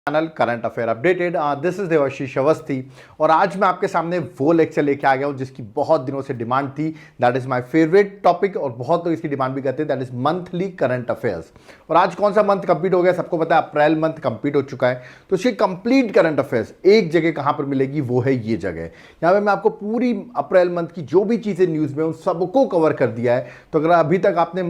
Channel current affair updated. This is Devashish Awasthi और आज मैं आपके सामने वो लेक्चर लेके आ गया हूं जिसकी बहुत दिनों से डिमांड थी। That is my favourite topic और बहुत लोग इसकी डिमांड भी करते हैं। That is monthly current affairs. और आज कौन सा मंथ कंप्लीट हो गया, सबको पता है अप्रैल मंथ कंप्लीट हो चुका है। तो इसकी कंप्लीट करंट अफेयर्स एक जगह कहां पर मिलेगी, वो है ये जगह। यहां पर मैं आपको पूरी अप्रैल मंथ की जो भी चीजें न्यूज में उन सबको कवर कर दिया है। तो अगर अभी तक आपने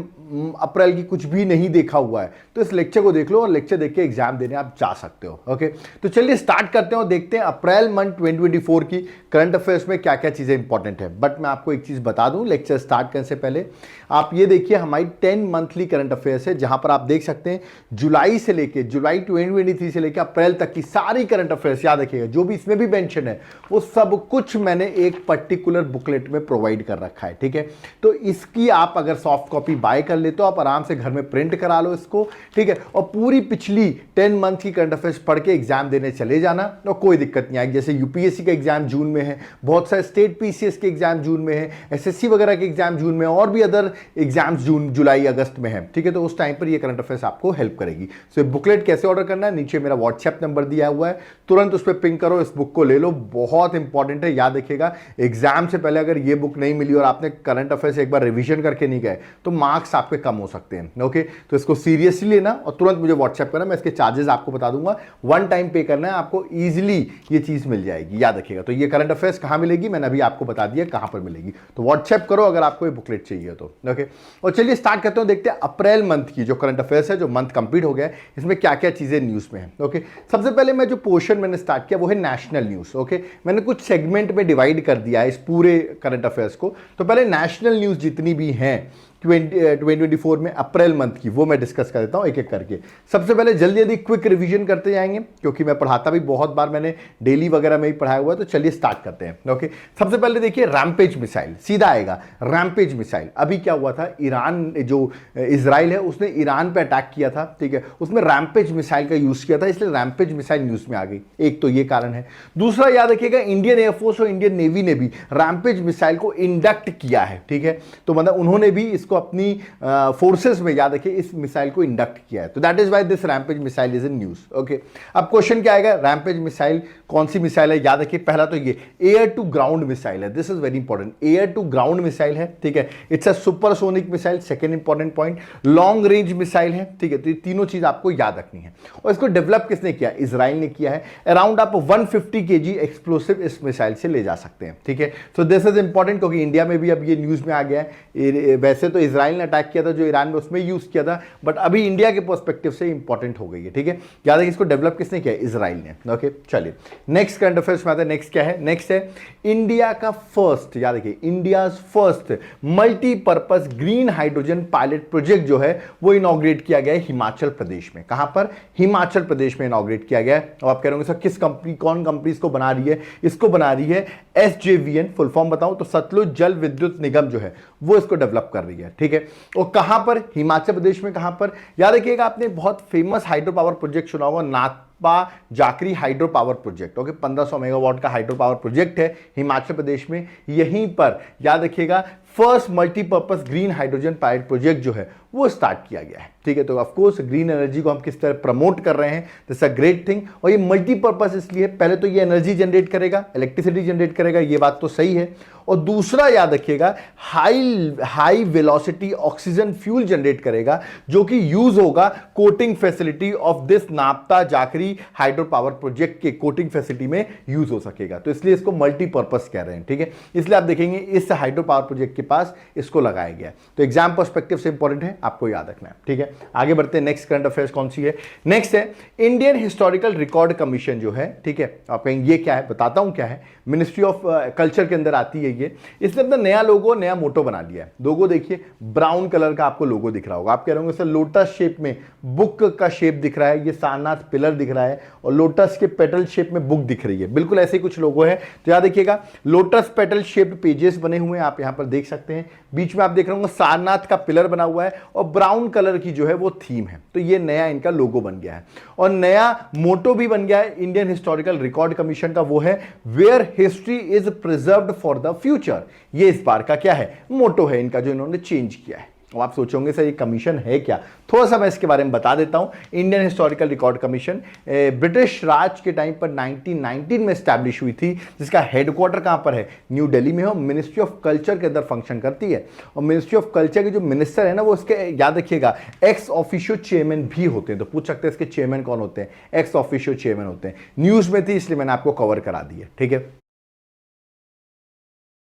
अप्रैल की कुछ भी नहीं देखा हुआ है तो इस लेक्चर को देख लो और लेक्चर देख के एग्जाम देने आप जा सकते हो। ओके, तो चलिए स्टार्ट करते हैं और देखते हैं अप्रैल मंथ 2024 की करंट अफेयर्स में क्या क्या चीजें इंपॉर्टेंट है। बट मैं आपको एक चीज बता दूं लेक्चर स्टार्ट करने से पहले, आप ये देखिए हमारी 10 मंथली करंट अफेयर्स है जहां पर आप देख सकते हैं जुलाई 2023 से लेकर अप्रैल तक की सारी करंट अफेयर्स। याद रखिएगा जो भी इसमें भी मेंशन है वो सब कुछ मैंने एक पर्टिकुलर बुकलेट में प्रोवाइड कर रखा है। ठीक है, तो इसकी आप अगर सॉफ्ट कॉपी बाय कर लेते हो आप आराम से घर में प्रिंट करा लो इसको। ठीक है, और पूरी पिछली 10 मंथ की करंट अफेयर्स पढ़ के एग्जाम देने चले जाना और कोई दिक्कत नहीं आएगी। जैसे यूपीएससी का एग्जाम जून में है, बहुत सारे स्टेट पीसीएस के एग्जाम जून में है, एसएससी वगैरह के एग्जाम जून में, और भी अदर एग्जाम्स जून जुलाई अगस्त में है। ठीक है, तो उस टाइम पर ये करंट अफेयर्स आपको हेल्प करेगी। सो बुकलेट कैसे ऑर्डर करना है, नीचे मेरा व्हाट्सएप नंबर दिया हुआ है, तुरंत उस पर पिंग करो, इस बुक को ले लो, बहुत इंपॉर्टेंट है। याद रखिएगा एग्जाम से पहले अगर ये बुक नहीं मिली और आपने करंट अफेयर्स एक बार रिविजन करके नहीं गए तो मार्क्स आपके कम हो सकते हैं। ओके, तो इसको सीरियसली लेना और तुरंत मुझे व्हाट्सएप करना, मैं इसके चार्जेस आपको बता दूंगा। वन टाइम पे करना है, आपको इजीली ये चीज मिल जाएगी। याद रखिएगा। तो ये करंट अफेयर्स कहां मिलेगी मैंने अभी आपको बता दिया कहां पर मिलेगी, तो व्हाट्सएप करो अगर आपको ये बुकलेट चाहिए तो। ओके, और चलिए स्टार्ट करते हैं, देखते हैं अप्रैल मंथ की जो करंट अफेयर्स है, जो मंथ कंप्लीट हो गया है, इसमें क्या क्या चीजें न्यूज में है। ओके, सबसे पहले मैं जो पोर्शन मैंने स्टार्ट किया वो है नेशनल न्यूज। ओके, मैंने कुछ सेगमेंट में डिवाइड कर दिया है इस पूरे करंट अफेयर्स को। तो पहले नेशनल न्यूज जितनी भी हैं 2024 में अप्रैल मंथ की वो मैं डिस्कस कर देता हूं एक एक करके। सबसे पहले जल्दी जल्दी क्विक रिवीजन करते जाएंगे क्योंकि मैं पढ़ाता भी बहुत बार, मैंने डेली वगैरह में ही पढ़ाया हुआ है। तो चलिए स्टार्ट करते हैं। ओके, सबसे पहले देखिए रैम्पेज मिसाइल, सीधा आएगा रैम्पेज मिसाइल। अभी क्या हुआ था, ईरान जो इजराइल है उसने ईरान पे अटैक किया था। ठीक है, उसमें रैम्पेज मिसाइल का यूज किया था, इसलिए रैम्पेज मिसाइल न्यूज में आ गई। एक तो ये कारण है। दूसरा याद रखिएगा इंडियन एयरफोर्स और इंडियन नेवी ने भी रैम्पेज मिसाइल को इंडक्ट किया है। ठीक है, तो मतलब उन्होंने भी इसको अपनी फोर्सेस में, याद रखिए, इस मिसाइल को इंडक्ट किया है। तो that is why this rampage missile is in news. Okay, अब क्वेश्चन क्या आएगा, रैम्पेज मिसाइल कौन सी मिसाइल है। याद रखिए पहला तो ये एयर टू ग्राउंड मिसाइल है, this is very important, air to ground missile है। ठीक है, it's a supersonic missile, second important point. Long range missile है। ठीक है, तो ये तीनों चीज आपको याद रखनी है। और इसको डेवलप किसने किया, इजराइल ने किया है। अराउंड आप 150 kg एक्सप्लोसिव इस मिसाइल से ले जा सकते हैं। ठीक है, सो दिस इज इंपॉर्टेंट क्योंकि इंडिया में भी अब ये न्यूज में आ गया है। वैसे तो इजराइल ने अटैक किया था जो ईरान में, उसमें यूज किया था, बट अभी इंडिया के पर्सपेक्टिव से इंपॉर्टेंट हो गई है। ठीक है, याद है इसको डेवलप किसने किया, इजराइल ने। ओके, चलिए नेक्स्ट करंट अफेयर्स में आता है। नेक्स्ट क्या है, नेक्स्ट है इंडिया का फर्स्ट, याद रखिए India first multipurpose green hydrogen pilot project जो है वो इनॉग्रेट किया गया है हिमाचल प्रदेश में। कहां पर, हिमाचल प्रदेश में इनॉग्रेट किया गया है। और आप कह रहे होंगे सर किस कंपनी, कौन कंपनी इसको बना रही है, इसको बना रही है SJVN, फुल फॉर्म बताऊं तो सतलुज जल विद्युत निगम जो है वो इसको डेवलप कर रही है। ठीक है, और कहां पर, हिमाचल प्रदेश में। कहां पर, याद रखिएगा आपने बहुत फेमस हाइड्रो पावर प्रोजेक्ट सुना होगा, Nathpa Jhakri hydro power project. Okay, 1500 megawatt का हाइड्रो पावर प्रोजेक्ट है हिमाचल प्रदेश में। यहीं पर याद रखिएगा first multipurpose green hydrogen pilot project जो है वो स्टार्ट किया गया है। ठीक है, तो ऑफ कोर्स ग्रीन एनर्जी को हम किस तरह प्रमोट कर रहे हैं, दिस अ ग्रेट थिंग। और ये मल्टीपर्पज इसलिए, पहले तो ये एनर्जी जनरेट करेगा, इलेक्ट्रिसिटी जनरेट करेगा, ये बात तो सही है। और दूसरा याद रखिएगा high velocity oxygen fuel generate करेगा जो कि यूज होगा कोटिंग फैसिलिटी ऑफ दिस नाप्ता जाकरी हाइड्रो पावर प्रोजेक्ट के कोटिंग फैसिलिटी में यूज हो सकेगा। तो इसलिए इसको मल्टीपर्पज कह रहे हैं। ठीक है, इसलिए आप देखेंगे इस हाइड्रो पावर प्रोजेक्ट के पास इसको लगाया गया है। तो एग्जाम पर्सपेक्टिव से इंपॉर्टेंट है, आपको याद रखना है। ठीक है, आगे बढ़ते हैं। नेक्स्ट करंट अफेयर्स कौन सी है, नेक्स्ट है इंडियन हिस्टोरिकल रिकॉर्ड कमीशन जो है। ठीक है, आप कहेंगे ये क्या है, बताता हूं क्या है, मिनिस्ट्री ऑफ कल्चर के अंदर आती है ये। इसने अपना नया लोगो, नया मोटो बना लिया है। लोगो देखिए ब्राउन कलर का आपको लोगो दिख रहा होगा। आप कह रहे होंगे सर लोटस शेप में बुक का शेप दिख रहा है, ये सारनाथ पिलर दिख रहा है और लोटस के पेटल शेप में बुक दिख रही है, बिल्कुल ऐसे ही कुछ लोगो है। तो याद देखिएगा लोटस पेटल शेप्ड पेजेस बने हुए हैं, आप यहां पर देख सकते हैं। बीच में आप देख रहे होंगे सारनाथ का पिलर बना हुआ है और ब्राउन कलर की जो है वो थीम है। तो ये नया इनका लोगो बन गया है और नया मोटो भी बन गया है इंडियन हिस्टोरिकल रिकॉर्ड कमीशन का, वो है where history is preserved for the future. ये इस बार का क्या है, मोटो है इनका जो इन्होंने चेंज किया है। अब आप सोचोगे सर ये कमीशन है क्या, थोड़ा सा मैं इसके बारे में बता देता हूं। Indian historical record commission British Raj के टाइम पर 1919 में स्टैब्लिश हुई थी, जिसका हेडक्वार्टर कहां पर है, न्यू दिल्ली में हो, मिनिस्ट्री ऑफ कल्चर के अंदर फंक्शन करती है। और मिनिस्ट्री ऑफ कल्चर के जो मिनिस्टर है ना, वो इसके याद रखिएगा एक्स ऑफिशियो चेयरमैन भी होते हैं। तो पूछ सकते हैं इसके चेयरमैन कौन होते हैं, एक्स ऑफिशियो चेयरमैन होते हैं। न्यूज में थी इसलिए मैंने आपको कवर करा दी है, ठीक है।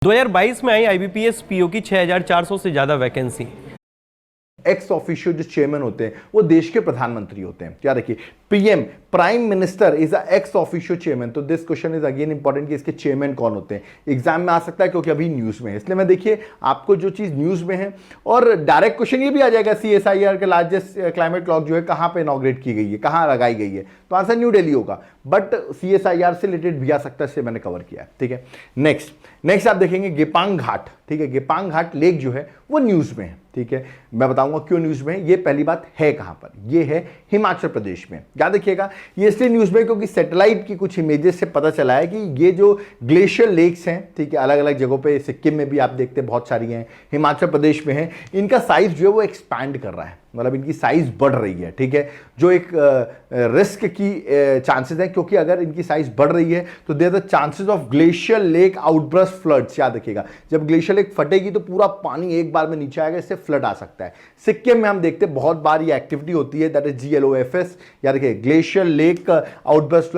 2022 में आई आईबीपीएस पीओ की 6400 से ज्यादा वैकेंसी। एक्स ऑफिशियो जो चेयरमैन होते हैं वो देश के प्रधानमंत्री होते हैं। क्या देखिए, PM prime minister is a ex officio chairman. तो this question is again important कि इसके चेयरमैन कौन होते हैं, एग्जाम में आ सकता है क्योंकि अभी न्यूज में है। इसलिए मैं देखिए आपको जो चीज न्यूज में है, और डायरेक्ट क्वेश्चन ये भी आ जाएगा CSIR के लार्जेस्ट क्लाइमेट क्लॉक जो है कहां पे इनॉग्रेट की गई है, कहां लगाई गई है, तो आंसर न्यू दिल्ली होगा। बट CSIR से रिलेटेड भी आ सकता है, इससे मैंने कवर किया है, ठीक है। नेक्स्ट आप देखेंगे गेपांग घाट, ठीक है। गेपांग घाट लेक जो है वो न्यूज में है, ठीक है। मैं बताऊंगा क्यों न्यूज में है। ये पहली बात है कहां पर, ये है हिमाचल प्रदेश में। याद रखिएगा ये इसलिए न्यूज में क्योंकि सैटेलाइट की कुछ इमेजेस से पता चला है कि ये जो ग्लेशियर लेक्स हैं, ठीक है, अलग अलग जगहों पे, सिक्किम में भी आप देखते हैं बहुत सारी हैं, हिमाचल प्रदेश में है, इनका साइज जो है वो एक्सपैंड कर रहा है, मतलब इनकी साइज बढ़ रही है, ठीक है। जो एक रिस्क की चांसेस है, क्योंकि अगर इनकी साइज बढ़ रही है तो there the chances of glacier lake outburst floods. याद रखिएगा जब ग्लेशियर लेक फटेगी तो पूरा पानी एक बार में नीचे आएगा, इससे फ्लड आ सकता है। सिक्किम में हम देखते हैं बहुत बार ये एक्टिविटी होती है, दैट इज GLOFS। याद रखिए ग्लेशियर लेक आउटब्रस्ट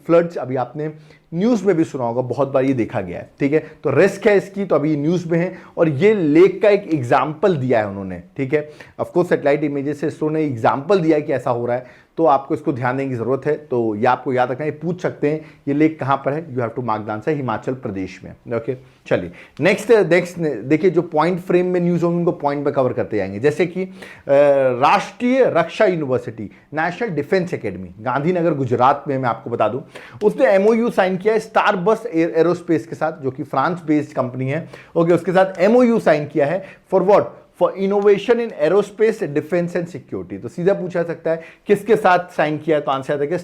फ्लड्स, अभी आपने न्यूज में भी सुना होगा, बहुत बार ये देखा गया है, ठीक है। तो रिस्क है इसकी, तो अभी न्यूज में है, और ये लेक का एक एग्जाम्पल दिया है उन्होंने, ठीक है। ऑफकोर्स सैटेलाइट इमेजेस से इसरो ने एग्जाम्पल दिया है कि ऐसा हो रहा है, तो आपको इसको ध्यान देने की जरूरत है। तो ये आपको याद रखना है, पूछ सकते हैं ये लेक कहां पर है, you have to mark the answer, Himachal Pradesh में, ओके। चलिए नेक्स्ट देखिए, जो पॉइंट फ्रेम में न्यूज होंगे उनको पॉइंट में कवर करते जाएंगे। जैसे कि Rashtriya Raksha university, national defence academy, Gandhinagar Gujarat में, मैं आपको बता दूं, उसने MOU साइन किया है स्टारबस्ट एरोस्पेस के साथ, जो कि फ्रांस बेस्ड कंपनी है, ओके। उसके साथ MOU साइन किया है for what, for innovation in aerospace defence and security. तो सीधा पूछा सकता है किसके साथ साइन किया है, तो आंसर आता है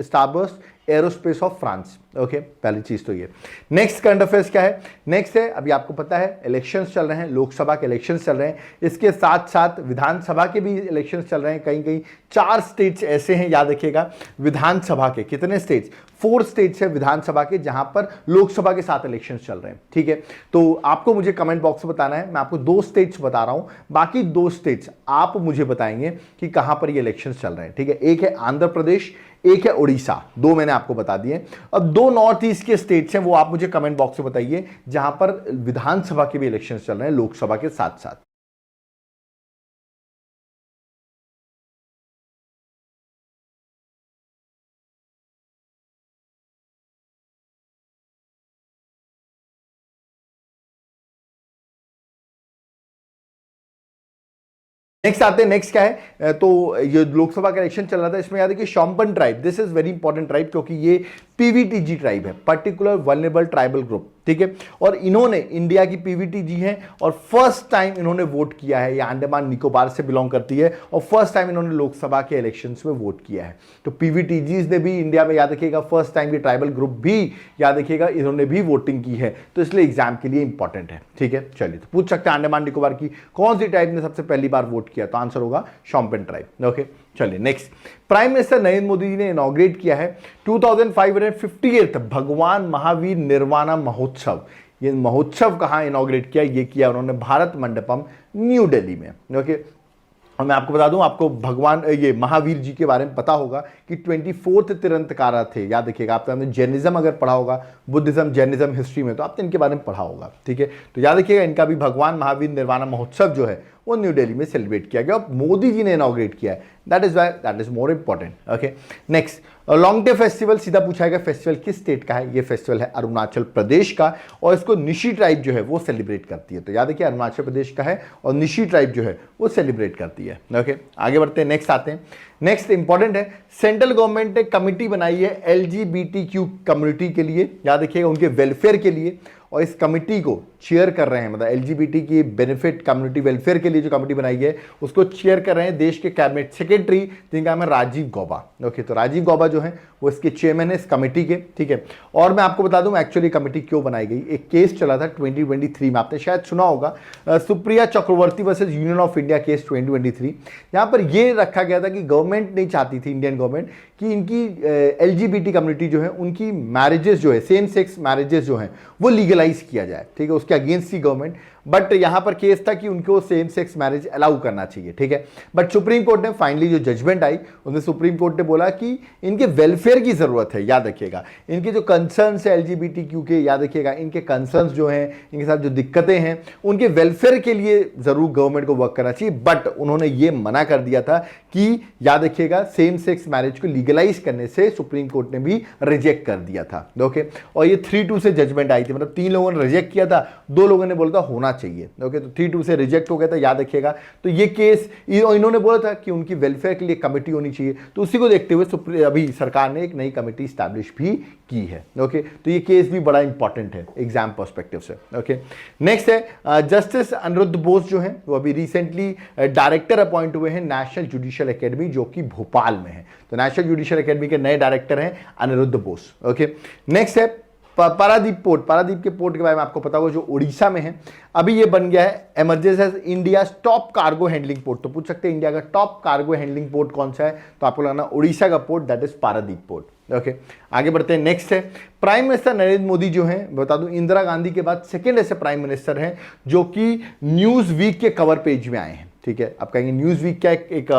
स्टारबस्ट एरोस्पेस ऑफ फ्रांस, ओके। पहली चीज तो ये। नेक्स्ट करंट अफेयर्स क्या है, नेक्स्ट है, अभी आपको पता है इलेक्शंस चल रहे हैं, लोकसभा के इलेक्शंस चल रहे हैं, इसके साथ साथ विधानसभा के भी इलेक्शंस चल रहे हैं। कहीं कहीं 4 स्टेट्स ऐसे हैं, याद रखिएगा, विधानसभा के कितने स्टेट्स, 4 स्टेट्स है विधानसभा के, जहां पर लोकसभा के साथ इलेक्शन चल रहे हैं, ठीक है। तो आपको मुझे कमेंट बॉक्स में बताना है, मैं आपको 2 स्टेट्स बता रहा हूं, बाकी 2 स्टेट्स आप मुझे बताएंगे कि कहां पर ये इलेक्शन चल रहे हैं, ठीक है। एक है आंध्र प्रदेश, एक है उड़ीसा, 2 मैंने आपको बता दिए। अब 2 नॉर्थ ईस्ट के स्टेट्स हैं, वो आप मुझे कमेंट बॉक्स में बताइए, जहां पर विधानसभा के भी इलेक्शन चल रहे हैं लोकसभा के साथ साथ। नेक्स्ट आते हैं, नेक्स्ट क्या है, तो ये लोकसभा का इलेक्शन चल रहा था, इसमें याद है कि Shompen tribe, this is very important tribe, क्योंकि ये PVTG ट्राइब है, पर्टिकुलर वल्नरेबल ट्राइबल ग्रुप, ठीक है। और इन्होंने इंडिया की PVTG है, और फर्स्ट टाइम इन्होंने वोट किया है, ये अंडमान निकोबार से बिलोंग करती है, और फर्स्ट टाइम इन्होंने लोकसभा के इलेक्शंस में वोट किया है। तो PVTGs ने भी इंडिया में, याद रखिएगा, फर्स्ट टाइम ये ट्राइबल ग्रुप भी, याद रखिएगा, इन्होंने भी वोटिंग की है, तो इसलिए एग्जाम के लिए इंपॉर्टेंट है, ठीक है। चलिए, तो पूछ सकते हैं अंडमान निकोबार की कौन सी ट्राइब ने सबसे पहली बार वोट किया, तो आंसर होगा शॉम्पेन ट्राइब, ओके। चलिए next, prime minister Narendra Modi ji ने इनॉग्रेट किया है 2558th भगवान महावीर निर्वाणा महोत्सव। ये महोत्सव कहां इनॉग्रेट किया, ये किया उन्होंने भारत मंडपम, न्यू दिल्ली में, ओके। और मैं आपको बता दूं, आपको भगवान ये महावीर जी के बारे में पता होगा कि 24th तीर्थंकरा थे, याद रखिएगा। आपने जैनिज्म अगर पढ़ा होगा, बुद्धिज्म जैनिज्म हिस्ट्री में, तो आपने इनके बारे में पढ़ा होगा, ठीक है। तो याद रखिएगा, इनका भी भगवान महावीर निर्वाणा महोत्सव जो है वो न्यू दिल्ली में सेलिब्रेट किया गया, और मोदी जी ने इनॉग्रेट किया है, that is more important, okay. Next, Longte festival, सीधा पूछा गया फेस्टिवल किस स्टेट का है, ये फेस्टिवल है अरुणाचल प्रदेश का, और इसको निशी ट्राइब जो है वो सेलिब्रेट करती है। तो याद रखिए अरुणाचल प्रदेश का है, और निशी ट्राइब जो है वो सेलिब्रेट करती है, ओके। आगे बढ़ते हैं, नेक्स्ट आते हैं। नेक्स्ट इंपॉर्टेंट है, सेंट्रल गवर्नमेंट ने कमिटी बनाई है LGBTQ कम्युनिटी के लिए, याद रखिएगा, उनके वेलफेयर के लिए, और इस कमिटी को चेयर कर रहे हैं, मतलब एलजीबीटी की बेनिफिट कम्युनिटी वेलफेयर के लिए जो कमिटी बनाई है उसको चेयर कर रहे हैं देश के कैबिनेट सेक्रेटरी जिनका नाम है राजीव गौबा। ओके, तो राजीव गौबा जो है वो इसके चेयरमैन है इस कमेटी के, ठीक है। और मैं आपको बता दूं एक्चुअली कमेटी क्यों बनाई गई। एक केस चला था 2023 में, आपने शायद सुना होगा, Supriya Chakraborty versus union of India case 2023, जहां पर यह रखा गया था कि गवर्नमेंट नहीं चाहती थी, इंडियन गवर्नमेंट, कि इनकी एलजीबीटी कम्युनिटी जो है उनकी मैरिजेस जो है, सेम सेक्स मैरिजेस जो हैं वो लीगलाइज किया जाए, ठीक है। उसके अगेंस्ट थी गवर्नमेंट, बट यहां पर केस था कि उनको सेम सेक्स मैरिज अलाउ करना चाहिए, ठीक है। बट सुप्रीम कोर्ट ने फाइनली जो जजमेंट आई उसमें सुप्रीम कोर्ट ने बोला कि इनके वेलफेयर की जरूरत है, याद रखिएगा, इनके जो कंसर्न्स है एलजीबीटी क्यू के, याद रखिएगा, इनके कंसर्न्स जो हैं, इनके साथ जो दिक्कतें हैं, उनके वेलफेयर के लिए जरूर गवर्नमेंट को वर्क करना चाहिए। बट उन्होंने ये मना कर दिया था कि, याद रखिएगा, सेम सेक्स मैरिज को लीगलाइज करने से सुप्रीम कोर्ट ने भी रिजेक्ट कर दिया था। ओके, और ये 3-2 से जजमेंट आई थी, मतलब 3 लोगों ने रिजेक्ट किया था, 2 लोगों ने बोला था होना चाहिए। ओके, तो 3-2 से रिजेक्ट हो गया था, याद रखिएगा। तो ये केस इन्होंने बोला था कि उनकी वेलफेयर के लिए कमेटी होनी चाहिए, तो उसी को देखते हुए अभी सरकार ने एक नई कमेटी स्टैब्लिश भी की है। ओके, तो ये केस भी बड़ा इंपॉर्टेंट है एग्जाम पर्सपेक्टिव से। ओके, नेक्स्ट है जस्टिस अनिरुद्ध बोस जो है वो अभी रिसेंटली डायरेक्टर अपॉइंट हुए हैं नेशनल जुडिशियल एकेडमी जो कि भोपाल में है। तो नेशनल जुडिशियल एकेडमी के नए डायरेक्टर हैं अनिरुद्ध बोस। ओके, नेक्स्ट है पारादीप पोर्ट। पारादीप के पोर्ट के बारे में आपको पता होगा जो उड़ीसा में है, अभी ये बन गया है emergence as India top cargo handling port. तो पूछ सकते हैं इंडिया का टॉप कार्गो हैंडलिंग पोर्ट कौन सा है, तो आपको लगना उड़ीसा का port, that is Paradip port. Okay, आगे बढ़ते हैं। नेक्स्ट है प्राइम मिनिस्टर नरेंद्र मोदी जो हैं, बता दूं इंदिरा गांधी के बाद सेकेंड ऐसे प्राइम मिनिस्टर हैं जो कि न्यूज वीक के कवर पेज में आए हैं, ठीक है। आप कहेंगे न्यूज वीक क्या एक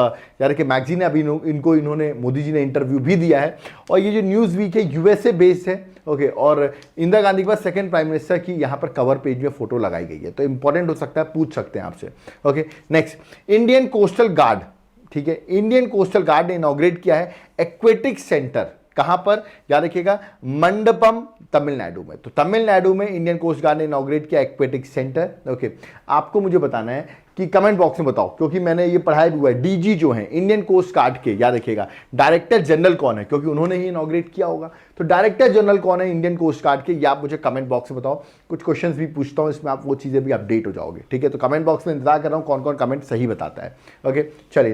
यार के मैगजीन है, अभी इनको इन्होंने मोदी जी ने इंटरव्यू भी दिया है, और ये जो न्यूज वीक है यूएसए बेस्ड है। ओके, और इंदिरा गांधी के बाद सेकंड प्राइम मिनिस्टर की यहाँ पर कवर पेज में फोटो लगाई गई है, तो इंपॉर्टेंट हो सकता है, पूछ सकते हैं आपसे। Okay, next Indian coastal guard, ठीक है, इंडियन कोस्टल गार्ड ने इनॉग्रेट किया है एक्वेटिक सेंटर, कहां पर, याद रखिएगा, मंडपम तमिलनाडु में। तो तमिलनाडु में इंडियन कोस्ट गार्ड ने इनॉग्रेट किया एक्वेटिक सेंटर। ओके, आपको मुझे बताना है कि कमेंट बॉक्स में बताओ, क्योंकि मैंने ये पढ़ाया भी हुआ है, डीजी जो है इंडियन कोस्ट गार्ड के, याद रखिएगा, डायरेक्टर जनरल कौन है, क्योंकि उन्होंने ही इनॉग्रेट किया होगा। तो डायरेक्टर जनरल कौन है इंडियन कोस्ट गार्ड के, ये आप मुझे कमेंट बॉक्स में बताओ। कुछ क्वेश्चंस भी पूछता हूं इसमें, आप वो चीजें भी अपडेट हो जाओगे, ठीक है। तो कमेंट बॉक्स में इंतजार कर रहा हूं कौन कौन कमेंट सही बताता है। ओके, चलिए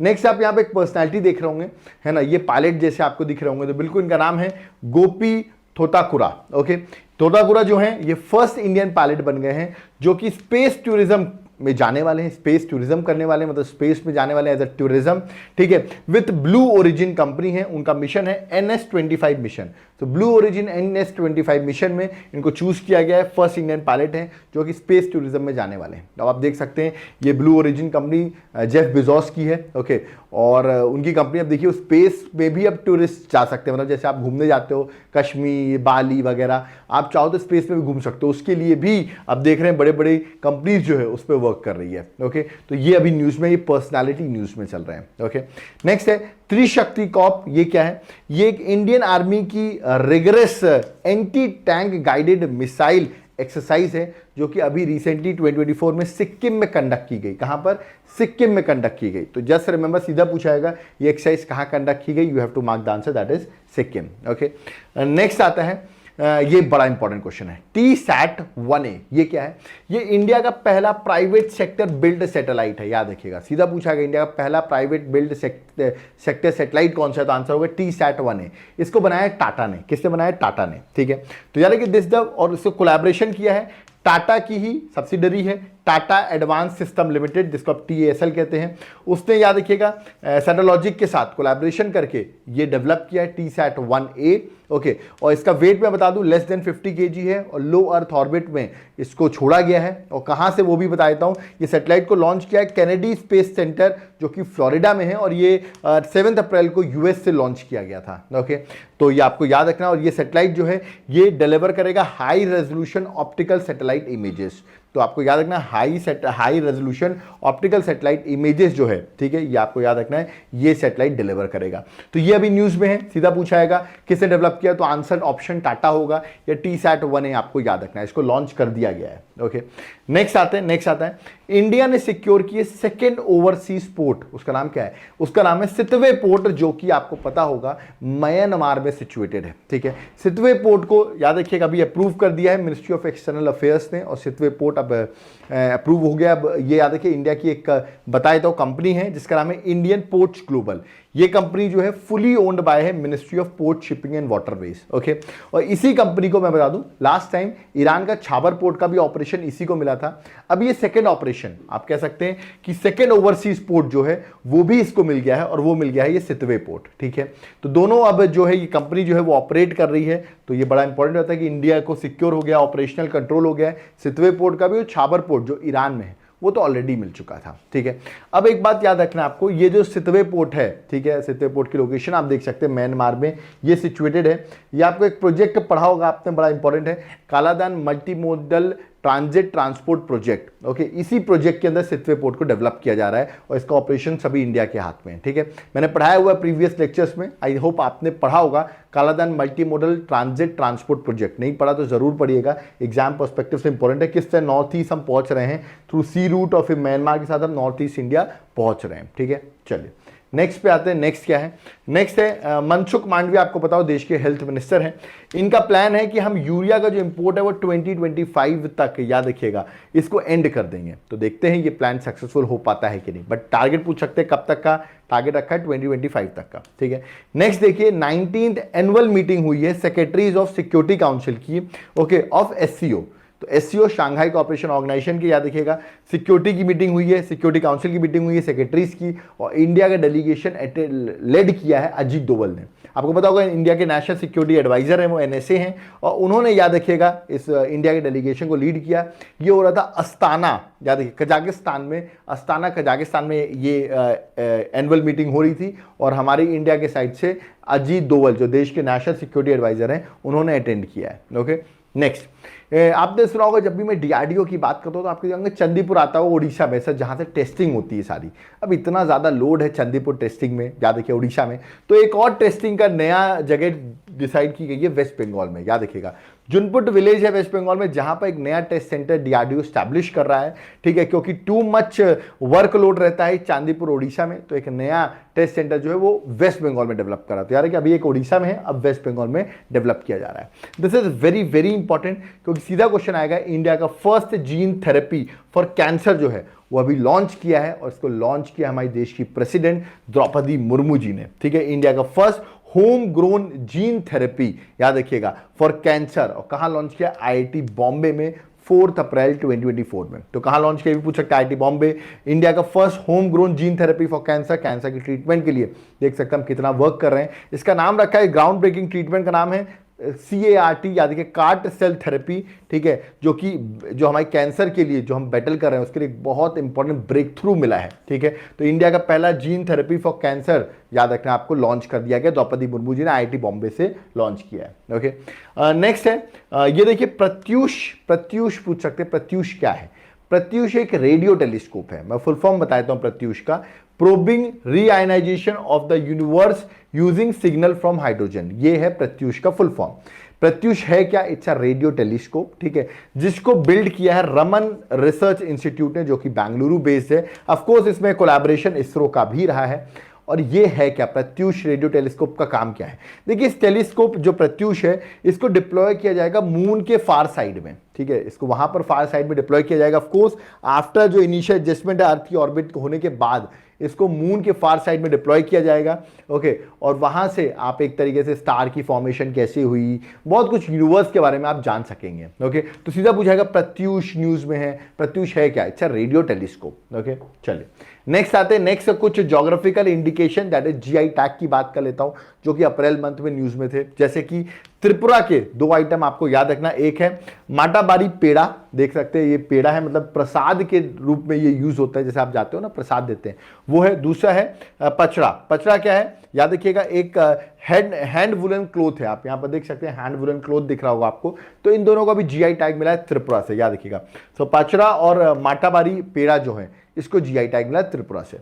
नेक्स्ट आप यहाँ पे एक पर्सनैलिटी देख रहे होंगे, है ना, ये पायलट जैसे आपको दिख रहे होंगे, तो बिल्कुल इनका नाम है गोपी थोताकुरा। ओके, थोताकुरा जो है ये फर्स्ट इंडियन पायलट बन गए हैं जो कि स्पेस टूरिज्म में जाने वाले हैं, स्पेस टूरिज्म करने वाले हैं, मतलब स्पेस में जाने वाले एज अ टूरिज्म, ठीक है। विथ ब्लू ओरिजिन कंपनी है, उनका मिशन है NS-25 मिशन। तो ब्लू ओरिजिन NS-25 मिशन में इनको चूज किया गया है, फर्स्ट इंडियन पायलट हैं जो कि स्पेस टूरिज्म में जाने वाले हैं। अब आप देख सकते हैं ये blue origin company Jeff Bezos की है। ओके, और उनकी कंपनी, अब देखिए स्पेस में भी अब टूरिस्ट जा सकते हैं, मतलब जैसे आप घूमने जाते हो कश्मीर, बाली वगैरह, आप चाहो तो स्पेस में भी घूम सकते हो, उसके लिए भी अब देख रहे हैं बड़े बड़े कंपनीज जो है उस पर वर्क कर रही है। ओके, तो ये अभी न्यूज में, ये पर्सनालिटी न्यूज में चल रहे हैं। ओके, नेक्स्ट है त्रिशक्ति कॉर्प। ये क्या है, ये एक इंडियन आर्मी की rigorous anti tank guided missile exercise है जो कि अभी रिसेंटली 2024 में सिक्किम में कंडक्ट की गई। कहां पर, सिक्किम में कंडक्ट की गई। तो जस्ट रिमेंबर, सीधा पूछा जाएगा ये एक्सरसाइज कहां कंडक्ट की गई, you have to mark the answer, that is Sikkim. Okay, next आता है, ये बड़ा इंपॉर्टेंट क्वेश्चन है, TSAT-1A। ये क्या है, ये इंडिया का पहला प्राइवेट सेक्टर बिल्ड सैटेलाइट है, याद रखिएगा, सीधा पूछा गया इंडिया का पहला प्राइवेट बिल्ड सेक्टर सैटेलाइट कौन सा है, तो आंसर होगा TSAT-1A। इसको बनाया टाटा ने, किसने बनाया, टाटा ने, ठीक है। तो याद रखिए दिस द, और इसको कोलैबोरेशन किया है टाटा की ही सब्सिडरी है, टाटा एडवांस सिस्टम लिमिटेड, जिसको आप TASL कहते हैं, उसने, याद रखिएगा, सैटेलॉजिक के साथ कोलैबोरेशन करके ये डेवलप किया है TSAT-1A। ओके, और इसका वेट मैं बता दूं लेस देन 50 kg है, और लो अर्थ ऑर्बिट में इसको छोड़ा गया है। और कहां से वो भी बता देता हूं, ये सैटेलाइट को लॉन्च किया है कैनेडी स्पेस सेंटर जो कि फ्लोरिडा में है, और ये 7 अप्रैल को US से लॉन्च किया गया था। ओके, तो ये आपको याद रखना। और ये सैटेलाइट जो है ये डिलीवर करेगा high resolution optical satellite images, तो आपको याद रखना high resolution optical satellite images जो है, ठीक है, ये आपको याद रखना है, ये सैटेलाइट डिलीवर करेगा। तो ये अभी न्यूज में है, सीधा पूछा जाएगा किसने डेवलप किया, तो आंसर ऑप्शन टाटा होगा या TSAT-1A, आपको याद रखना है, इसको लॉन्च कर दिया गया है। ओके, नेक्स्ट आता है इंडिया ने सिक्योर किए सेकेंड ओवरसीज पोर्ट, उसका नाम क्या है, उसका नाम है सितवे पोर्ट, जो कि आपको पता होगा म्यांमार में सिचुएटेड है। ठीक है, सितवे पोर्ट को याद रखिएगा, अभी अप्रूव कर दिया है मिनिस्ट्री ऑफ एक्सटर्नल अफेयर्स ने, और सितवे पोर्ट अब अप्रूव हो गया। अब ये याद रखिए, इंडिया की एक बताए तो कंपनी है जिसका नाम है इंडियन पोर्ट्स ग्लोबल। ये कंपनी जो है फुली ओन्ड बाय है ministry of port shipping and waterways. Okay, और इसी कंपनी को मैं बता दूं, लास्ट टाइम ईरान का छाबर पोर्ट का भी ऑपरेशन इसी को मिला था। अब ये सेकंड ऑपरेशन, आप कह सकते हैं कि सेकंड ओवरसीज पोर्ट जो है वो भी इसको मिल गया है, और वो मिल गया है ये सितवे पोर्ट। ठीक है, तो दोनों अब जो है ये कंपनी जो है वो ऑपरेट कर रही है। तो ये बड़ा इंपॉर्टेंट रहता है कि इंडिया को सिक्योर हो गया, ऑपरेशनल कंट्रोल हो गया सितवे पोर्ट का भी, और छाबर पोर्ट जो ईरान में है वो तो ऑलरेडी मिल चुका था। ठीक है, अब एक बात याद रखना आपको, ये जो सितवे पोर्ट है, ठीक है, सितवे पोर्ट की लोकेशन आप देख सकते हैं म्यांमार में ये सिचुएटेड है। ये आपको एक प्रोजेक्ट पढ़ा होगा आपने, बड़ा इंपॉर्टेंट है, Kaladan multi modal transit transport project. Okay, इसी प्रोजेक्ट के अंदर सितवे पोर्ट को डेवलप किया जा रहा है, और इसका ऑपरेशन सभी इंडिया के हाथ में है। ठीक है, मैंने पढ़ाया हुआ प्रीवियस लेक्चर्स में, आई होप आपने पढ़ा होगा Kaladan multi modal transit transport project. नहीं पढ़ा तो जरूर पढ़िएगा, एग्जाम पर्सपेक्टिव से इंपॉर्टेंट है। किस तरह नॉर्थ ईस्ट हम पहुंच रहे हैं थ्रू सी रूट, और फिर म्यांमार के साथ हम नॉर्थ ईस्ट इंडिया पहुंच रहे हैं। ठीक है, चलिए नेक्स्ट पे आते हैं। नेक्स्ट क्या है, नेक्स्ट है मनसुख मांडविया, आपको बताओ देश के हेल्थ मिनिस्टर हैं। इनका प्लान है कि हम यूरिया का जो इंपोर्ट है वो 2025 तक, याद रखिएगा, इसको एंड कर देंगे। तो देखते हैं ये प्लान सक्सेसफुल हो पाता है कि नहीं, बट टारगेट पूछ सकते हैं कब तक का, टारगेट रखा है 2025 तक का। ठीक है, नेक्स्ट देखिए, 19th एनुअल मीटिंग हुई है सेक्रेटरीज ऑफ सिक्योरिटी काउंसिल की, ओके, ऑफ SCO। तो SCO शांघाई कोऑपरेशन ऑर्गेनाइजेशन की, याद रखिएगा, सिक्योरिटी की मीटिंग हुई है, सिक्योरिटी काउंसिल की मीटिंग हुई है सेक्रेटरीज की, और इंडिया का डेलीगेशन लेड किया है अजीत डोवल ने। आपको पता होगा इंडिया के नेशनल सिक्योरिटी एडवाइजर हैं, वो NSA हैं, और उन्होंने, याद रखिएगा, इस इंडिया के डेलीगेशन को लीड किया। ये हो रहा था अस्ताना, याद रखिए, कजाकिस्तान में, अस्ताना कजाकिस्तान में ये एनुअल मीटिंग हो रही थी, और हमारी इंडिया के साइड से अजीत डोवल जो देश के नेशनल सिक्योरिटी एडवाइजर हैं, उन्होंने अटेंड किया है। ओके, नेक्स्ट आपने सुना होगा, जब भी मैं DRDO की बात करता हूँ तो आपके जाएंगे चंदीपुर आता है, उड़ीसा में, सर, जहाँ से टेस्टिंग होती है सारी। अब इतना ज़्यादा लोड है चंदीपुर टेस्टिंग में, याद रखिए, उड़ीसा में। तो एक और टेस्टिंग का नया जगह डिसाइड की गई है वेस्ट बंगाल में, याद रखिएगा, जुनपुट विलेज है वेस्ट बंगाल में, जहां पर एक नया टेस्ट सेंटर DRDO स्टैब्लिश कर रहा है। ठीक है, क्योंकि टू मच वर्कलोड रहता है चांदीपुर उड़ीसा में, तो एक नया टेस्ट सेंटर जो है वो वेस्ट बंगाल में डेवलप कर रहा है। तो यार कि अभी एक उड़ीसा में है, अब वेस्ट बंगाल में डेवलप किया जा रहा है। This is very very important, क्योंकि सीधा क्वेश्चन आएगा, इंडिया का first gene therapy for cancer जो है वो अभी लॉन्च किया है, और इसको लॉन्च किया हमारे देश की प्रेसिडेंट द्रौपदी मुर्मू जी ने। ठीक है, इंडिया का first home grown gene therapy, याद रखिएगा, फॉर कैंसर, और कहां लॉन्च किया, IIT बॉम्बे में 4 अप्रैल 2024 में। तो कहां लॉन्च किया भी पूछ सकता है, IIT बॉम्बे। इंडिया का first home grown gene therapy for cancer, cancer की ट्रीटमेंट के लिए देख सकते हैं हम कितना वर्क कर रहे हैं। इसका नाम रखा है, ग्राउंड ब्रेकिंग ट्रीटमेंट का नाम है CAR-T, याद रखिए, कार्ट सेल थेरेपी। ठीक है, जो हमारे कैंसर के लिए जो हम बैटल कर रहे हैं उसके लिए एक बहुत इंपॉर्टेंट ब्रेक थ्रू मिला है। ठीक है, तो इंडिया का पहला जीन थेरेपी फॉर कैंसर, याद रखना, आपको लॉन्च कर दिया गया, द्रौपदी मुर्मू जी ने IIT बॉम्बे से लॉन्च किया है। ओके, नेक्स्ट है, ये देखिए, प्रत्यूष पूछ सकते हैं, प्रत्यूष क्या है। प्रत्यूष एक रेडियो टेलीस्कोप है, मैं फुल फॉर्म बताता हूं प्रत्यूष का, probing reionization of the universe using signal from hydrogen. ये है प्रत्यूष का फुल फॉर्म। प्रत्यूष है क्या, इट्स अ रेडियो टेलीस्कोप। ठीक है, जिसको बिल्ड किया है रमन रिसर्च इंस्टीट्यूट ने, जो कि बेंगलुरु बेस्ड है। ऑफ कोर्स इसमें कोलैबोरेशन इसरो का भी रहा है। और ये है क्या, प्रत्यूष रेडियो टेलीस्कोप का काम क्या है। देखिए, इस टेलीस्कोप जो प्रत्यूष है, इसको डिप्लॉय किया जाएगा मून के फार साइड में। ठीक है, इसको वहां पर फार साइड में डिप्लॉय किया जाएगा। ऑफ कोर्स आफ्टर जो इनिशियल एडजस्टमेंट है अर्थ की ऑर्बिट होने के बाद, इसको मून के फार साइड में डिप्लॉय किया जाएगा। ओके, और वहां से आप एक तरीके से स्टार की फॉर्मेशन कैसे हुई, बहुत कुछ यूनिवर्स के बारे में आप जान सकेंगे। ओके, तो सीधा पूछाएगा प्रत्यूष न्यूज में है, प्रत्यूष है क्या, अच्छा रेडियो टेलीस्कोप। ओके, चलिए नेक्स्ट आते हैं। नेक्स्ट कुछ geographical indication, that is GI tag की बात कर लेता हूं, जो कि अप्रैल मंथ में न्यूज में थे, जैसे कि त्रिपुरा के दो आइटम आपको याद रखना, एक है माटाबारी पेड़ा, देख सकते हैं ये पेड़ा है, मतलब प्रसाद के रूप में ये यूज होता है, जैसे आप जाते हो ना प्रसाद देते हैं वो है। दूसरा है पचड़ा। पचड़ा क्या है याद रखिएगा, एक हैंड वुलन क्लोथ है, आप यहां पर देख सकते हैं हैंड वुलन क्लोथ दिख रहा होगा आपको। तो इन दोनों का भी जीआई टैग मिला है त्रिपुरा से, याद रखिएगा। तो पचड़ा और माटाबारी पेड़ा जो है इसको जीआई टैग मिला है त्रिपुरा से।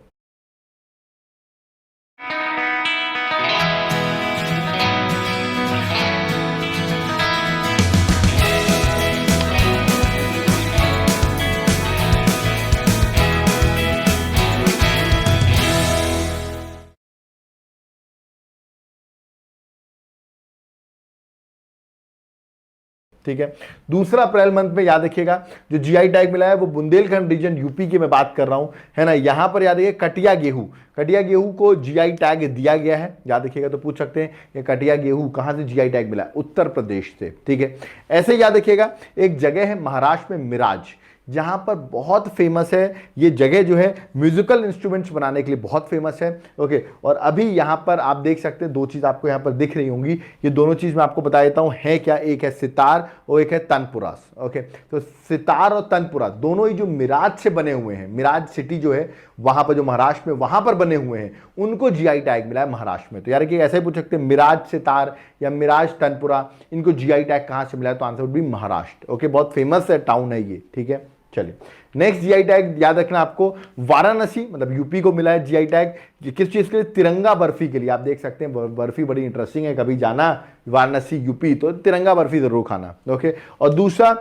ठीक है, दूसरा अप्रैल मंथ में याद रखिएगा जो जीआई टैग मिला है वो बुंदेलखंड रीजन यूपी की मैं बात कर रहा हूं, है ना। यहां पर याद रखिए कटिया गेहूं, कटिया गेहूं को जीआई टैग दिया गया है, याद रखिएगा। तो पूछ सकते हैं ये कटिया गेहूं कहां से जीआई टैग मिला है, उत्तर प्रदेश से, ठीक है। ऐसे याद रखिएगा एक जगह है महाराष्ट्र में मिराज, जहां पर बहुत फेमस है ये जगह जो है म्यूजिकल इंस्ट्रूमेंट्स बनाने के लिए बहुत फेमस है, ओके। और अभी यहां पर आप देख सकते हैं दो चीज आपको यहां पर दिख रही होंगी, ये दोनों चीज मैं आपको बता देता हूं है क्या, एक है सितार और एक है तनपुरास, ओके। तो सितार और तनपुरा दोनों ही जो मिराज से बने हुए हैं, मिराज सिटी जो है वहां पर जो महाराष्ट्र में वहां पर बने हुए हैं उनको जीआई टैग मिला है महाराष्ट्र में। तो यार कि ऐसे ही पूछ सकते हैं मिराज सितार या मिराज तनपुरा, इनको जीआई टैग कहां से मिला है, तो answer would B Maharashtra, okay. बहुत फेमस है टाउन है ये, ठीक है। चलिए नेक्स्ट जीआई टैग याद रखना आपको, वाराणसी मतलब यूपी को मिला है जीआई टैग, किस चीज के लिए, तिरंगा बर्फी के लिए। आप देख सकते हैं बर्फी बड़ी इंटरेस्टिंग है, कभी जाना वाराणसी यूपी तो तिरंगा बर्फी जरूर खाना, ओके। और दूसरा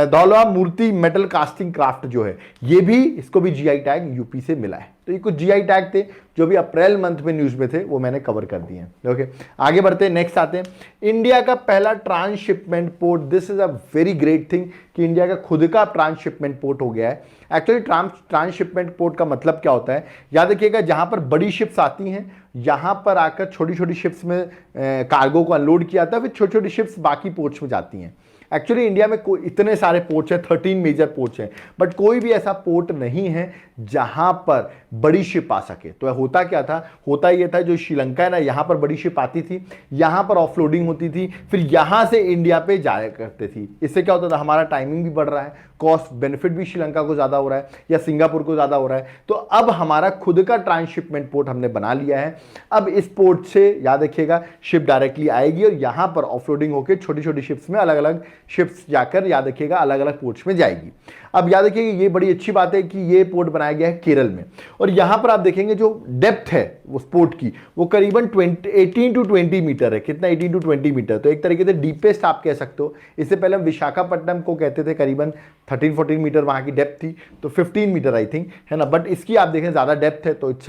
धौला मूर्ति मेटल कास्टिंग क्राफ्ट जो है ये भी, इसको भी जीआई टैग यूपी से मिला है। तो ये कुछ जीआई टैग थे जो भी अप्रैल मंथ में न्यूज में थे, वो मैंने कवर कर दिए हैं, ओके। आगे बढ़ते हैं, नेक्स्ट आते हैं इंडिया का पहला transshipment port. This is a very great thing कि इंडिया का खुद का ट्रांसशिपमेंट पोर्ट हो गया है। एक्चुअली ट्रांसशिपमेंट पोर्ट का मतलब क्या होता है, याद रखिएगा जहां पर बड़ी शिप्स आती हैं यहां पर आकर छोटी छोटी शिप्स में कार्गो को अनलोड किया जाता है, फिर छोटी छोटी शिप्स बाकी पोर्ट्स में जाती हैं। एक्चुअली इंडिया में कोई इतने सारे पोर्ट्स हैं, 13 मेजर पोर्ट्स हैं, बट कोई भी ऐसा पोर्ट नहीं है जहां पर बड़ी शिप आ सके। तो होता क्या था, होता ये था जो श्रीलंका है ना, यहां पर बड़ी शिप आती थी, यहां पर ऑफलोडिंग होती थी, फिर यहां से इंडिया पे जाया करते थी। इससे क्या होता था, हमारा टाइमिंग भी बढ़ रहा है, कॉस्ट बेनिफिट भी श्रीलंका को ज्यादा हो रहा है या सिंगापुर को ज्यादा हो रहा है। तो अब हमारा खुद का ट्रांसशिपमेंट पोर्ट हमने बना लिया है। अब इस पोर्ट से याद रखिएगा शिप डायरेक्टली आएगी और यहां पर ऑफलोडिंग होकर छोटी छोटी शिप्स में अलग अलग शिप्स जाकर याद रखिएगा अलग अलग पोर्ट्स में जाएगी। अब याद रखिएगा ये बड़ी अच्छी बात है कि ये पोर्ट बनाया गया है केरल में, और यहां पर आप देखेंगे जो डेप्थ है उस पोर्ट की वो करीबन 18 टू 20 मीटर है। कितना, 18 टू 20 मीटर, तो एक तरीके से डीपेस्ट आप कह सकते हो। इससे पहले हम विशाखापट्टनम को कहते थे, करीबन 13-14 मीटर वहां की डेप्थ थी, तो 15 मीटर आई थिंक, है ना। बट इसकी आप देखें ज्यादा डेप्थ है, तो इट्स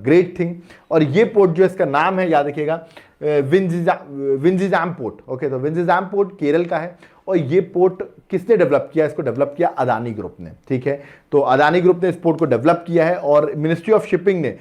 ग्रेट थिंग। और ये पोर्ट जो इसका नाम है याद रखिएगा विंझिजाम पोर्ट, ओके। तो विंझिजाम पोर्ट केरल का है, और ये पोर्ट किसने डेवलप किया, इसको डेवलप किया अदानी ग्रुप ने, ठीक है। तो अदानी ग्रुप ने इस पोर्ट को डेवलप किया है और मिनिस्ट्री ऑफ शिपिंग ने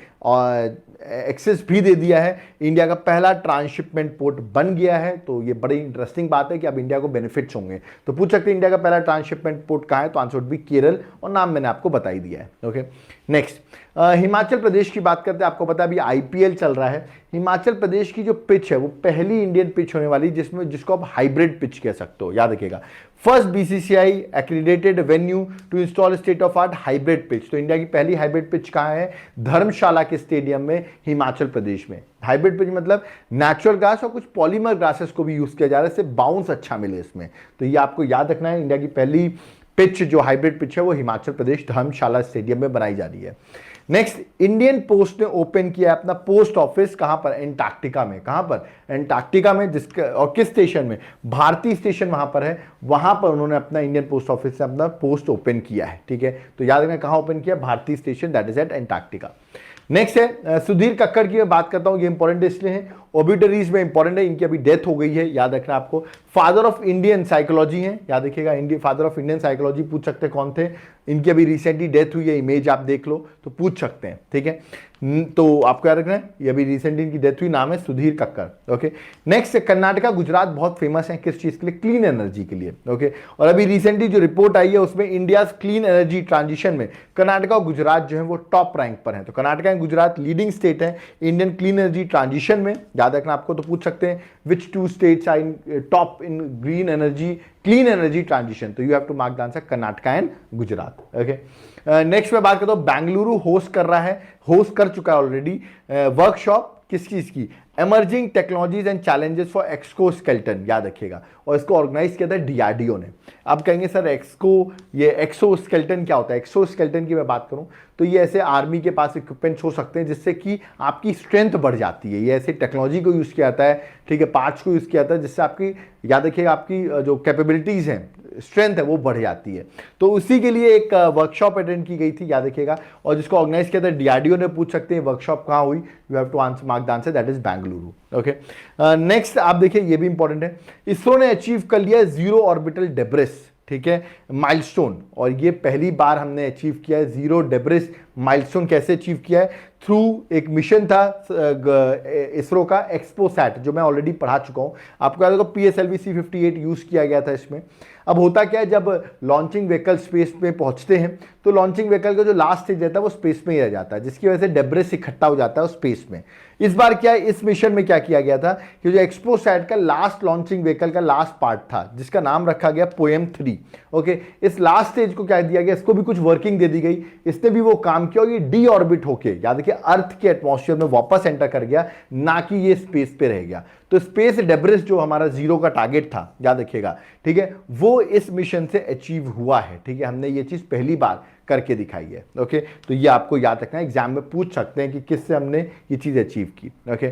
एक्सेस भी दे दिया है। इंडिया का पहला ट्रांसशिपमेंट पोर्ट बन गया है, तो ये बड़ी इंटरेस्टिंग बात है कि अब इंडिया को बेनिफिट्स होंगे। तो पूछ सकते हैं इंडिया का पहला ट्रांसशिपमेंट पोर्ट कहाँ है, तो आंसर वुड बी केरल, और नाम मैंने आपको बता ही दिया है, ओके। नेक्स्ट हिमाचल प्रदेश की बात करते हैं। आपको पता है अभी आईपीएल चल रहा है, हिमाचल प्रदेश की जो पिच है वो पहली इंडियन पिच होने वाली जिसको आप हाइब्रिड पिच कह सकते हो, याद रखिएगा। First BCCI accredited venue to install state of art hybrid pitch. तो इंडिया की पहली हाइब्रिड पिच कहाँ है, धर्मशाला के स्टेडियम में हिमाचल प्रदेश में। हाइब्रिड पिच मतलब नेचुरल ग्रास और कुछ पॉलीमर ग्रासेस को भी यूज किया जा रहा है, इससे बाउंस अच्छा मिले इसमें। तो ये आपको याद रखना है, इंडिया की पहली पिच जो हाइब्रिड पिच है वो हिमाचल प्रदेश धर्मशाला स्टेडियम में बनाई जा रही है। नेक्स्ट, इंडियन पोस्ट ने ओपन किया अपना पोस्ट ऑफिस कहां पर, एंटार्क्टिका में। कहां पर, एंटार्क्टिका में, जिसका और किस स्टेशन में, भारतीय स्टेशन वहां पर है, वहां पर उन्होंने अपना इंडियन पोस्ट ऑफिस से अपना पोस्ट ओपन किया है, ठीक है। तो याद रखना कहां ओपन किया, भारतीय station, that is at Antarctica. Next है सुधीर कक्कड़ की मैं बात करता हूं, ये इंपॉर्टेंट इसलिए है, ओबिटरीज में इंपॉर्टेंट है, इनकी अभी डेथ हो गई है, याद रखना आपको। फादर ऑफ इंडियन साइकोलॉजी है, याद रखिएगा, फादर ऑफ इंडियन साइकोलॉजी पूछ सकते हैं कौन थे, इनकी अभी रिसेंटली डेथ हुई है, इमेज आप देख लो तो पूछ सकते हैं, ठीक है। तो आपको याद रखना है ये अभी रिसेंटली इनकी डेथ हुई, नाम है सुधीर कक्कड़, ओके। नेक्स्ट, कर्नाटका गुजरात बहुत फेमस है किस चीज के लिए, क्लीन एनर्जी के लिए, ओके। और अभी रिसेंटली जो रिपोर्ट आई है उसमें इंडिया क्लीन एनर्जी ट्रांजिशन में कर्नाटका और गुजरात जो है वो टॉप रैंक पर है। तो Karnataka and Gujarat leading state है इंडियन क्लीन एनर्जी ट्रांजिशन में, याद रखना आपको, तो पूछ सकते हैं which two states are in top in green energy clean energy transition, तो you have to mark the answer Karnataka and Gujarat. Okay, next मैं बात करता हूं, बेंगलुरु होस्ट कर रहा है, होस्ट कर चुका है ऑलरेडी वर्कशॉप किस चीज की, emerging technologies and challenges for exoskeleton, याद रखिएगा, और इसको ऑर्गेनाइज किया था डीआरडीओ ने। आप कहेंगे सर ये एक्सोस्केलेटन क्या होता है? एक्सोस्केलेटन की मैं बात करूं तो ये ऐसे आर्मी के पास इक्विपमेंट्स हो सकते हैं जिससे कि आपकी स्ट्रेंथ बढ़ जाती है, ये ऐसे टेक्नोलॉजी को यूज किया जाता है, ठीक है, पार्ट्स को यूज किया जाता है जिससे आपकी, याद रखिएगा, आपकी जो कैपेबिलिटीज हैं, स्ट्रेंथ है, वो बढ़ जाती है। तो उसी के लिए एक वर्कशॉप अटेंड की गई थी, याद रखिएगा, और जिसको ऑर्गेनाइज किया था डीआरडीओ ने। पूछ सकते हैं वर्कशॉप कहाँ हुई, you have to answer mark the answer, that is Bengaluru. Okay, next आप देखिए, ये भी इंपॉर्टेंट है, इसरो ने अचीव कर लिया जीरो ऑर्बिटल डेब्रिस, ठीक है, माइलस्टोन, और ये पहली बार हमने अचीव किया है जीरो डेब्रिस माइलस्टोन। कैसे अचीव किया है? थ्रू एक मिशन था इसरो का एक्सपोसैट, जो मैं ऑलरेडी पढ़ा चुका हूं आपको, याद होगा PSLV C58 यूज किया गया था इसमें। अब होता क्या है, जब लॉन्चिंग व्हीकल स्पेस में पहुंचते हैं तो लॉन्चिंग व्हीकल का जो लास्ट स्टेज रहता है वो स्पेस में ही रह जाता है, जिसकी वजह से डेब्रिस इकट्ठा हो जाता है उस स्पेस में। इस बार क्या है, इस मिशन में क्या किया गया था कि जो एक्सपोसैट का लास्ट लॉन्चिंग व्हीकल का लास्ट पार्ट था, जिसका नाम रखा गया पोएम 3। ओके, इस लास्ट स्टेज को क्या दिया गया, इसको भी कुछ वर्किंग दे दी गई, इसने भी वो काम किया और ये डी ऑर्बिट होके, याद रखिए, अर्थ के एटमॉस्फेयर में वापस एंटर कर गया, ना कि ये स्पेस पे रह गया। तो स्पेस डेब्रिस जो हमारा जीरो का टारगेट था, याद रखिएगा, ठीक है, वो इस मिशन से अचीव हुआ है, ठीक है, हमने ये चीज पहली बार करके दिखाई है। ओके, तो ये आपको याद रखना है, एग्जाम में पूछ सकते हैं कि किससे हमने ये चीज अचीव की। ओके,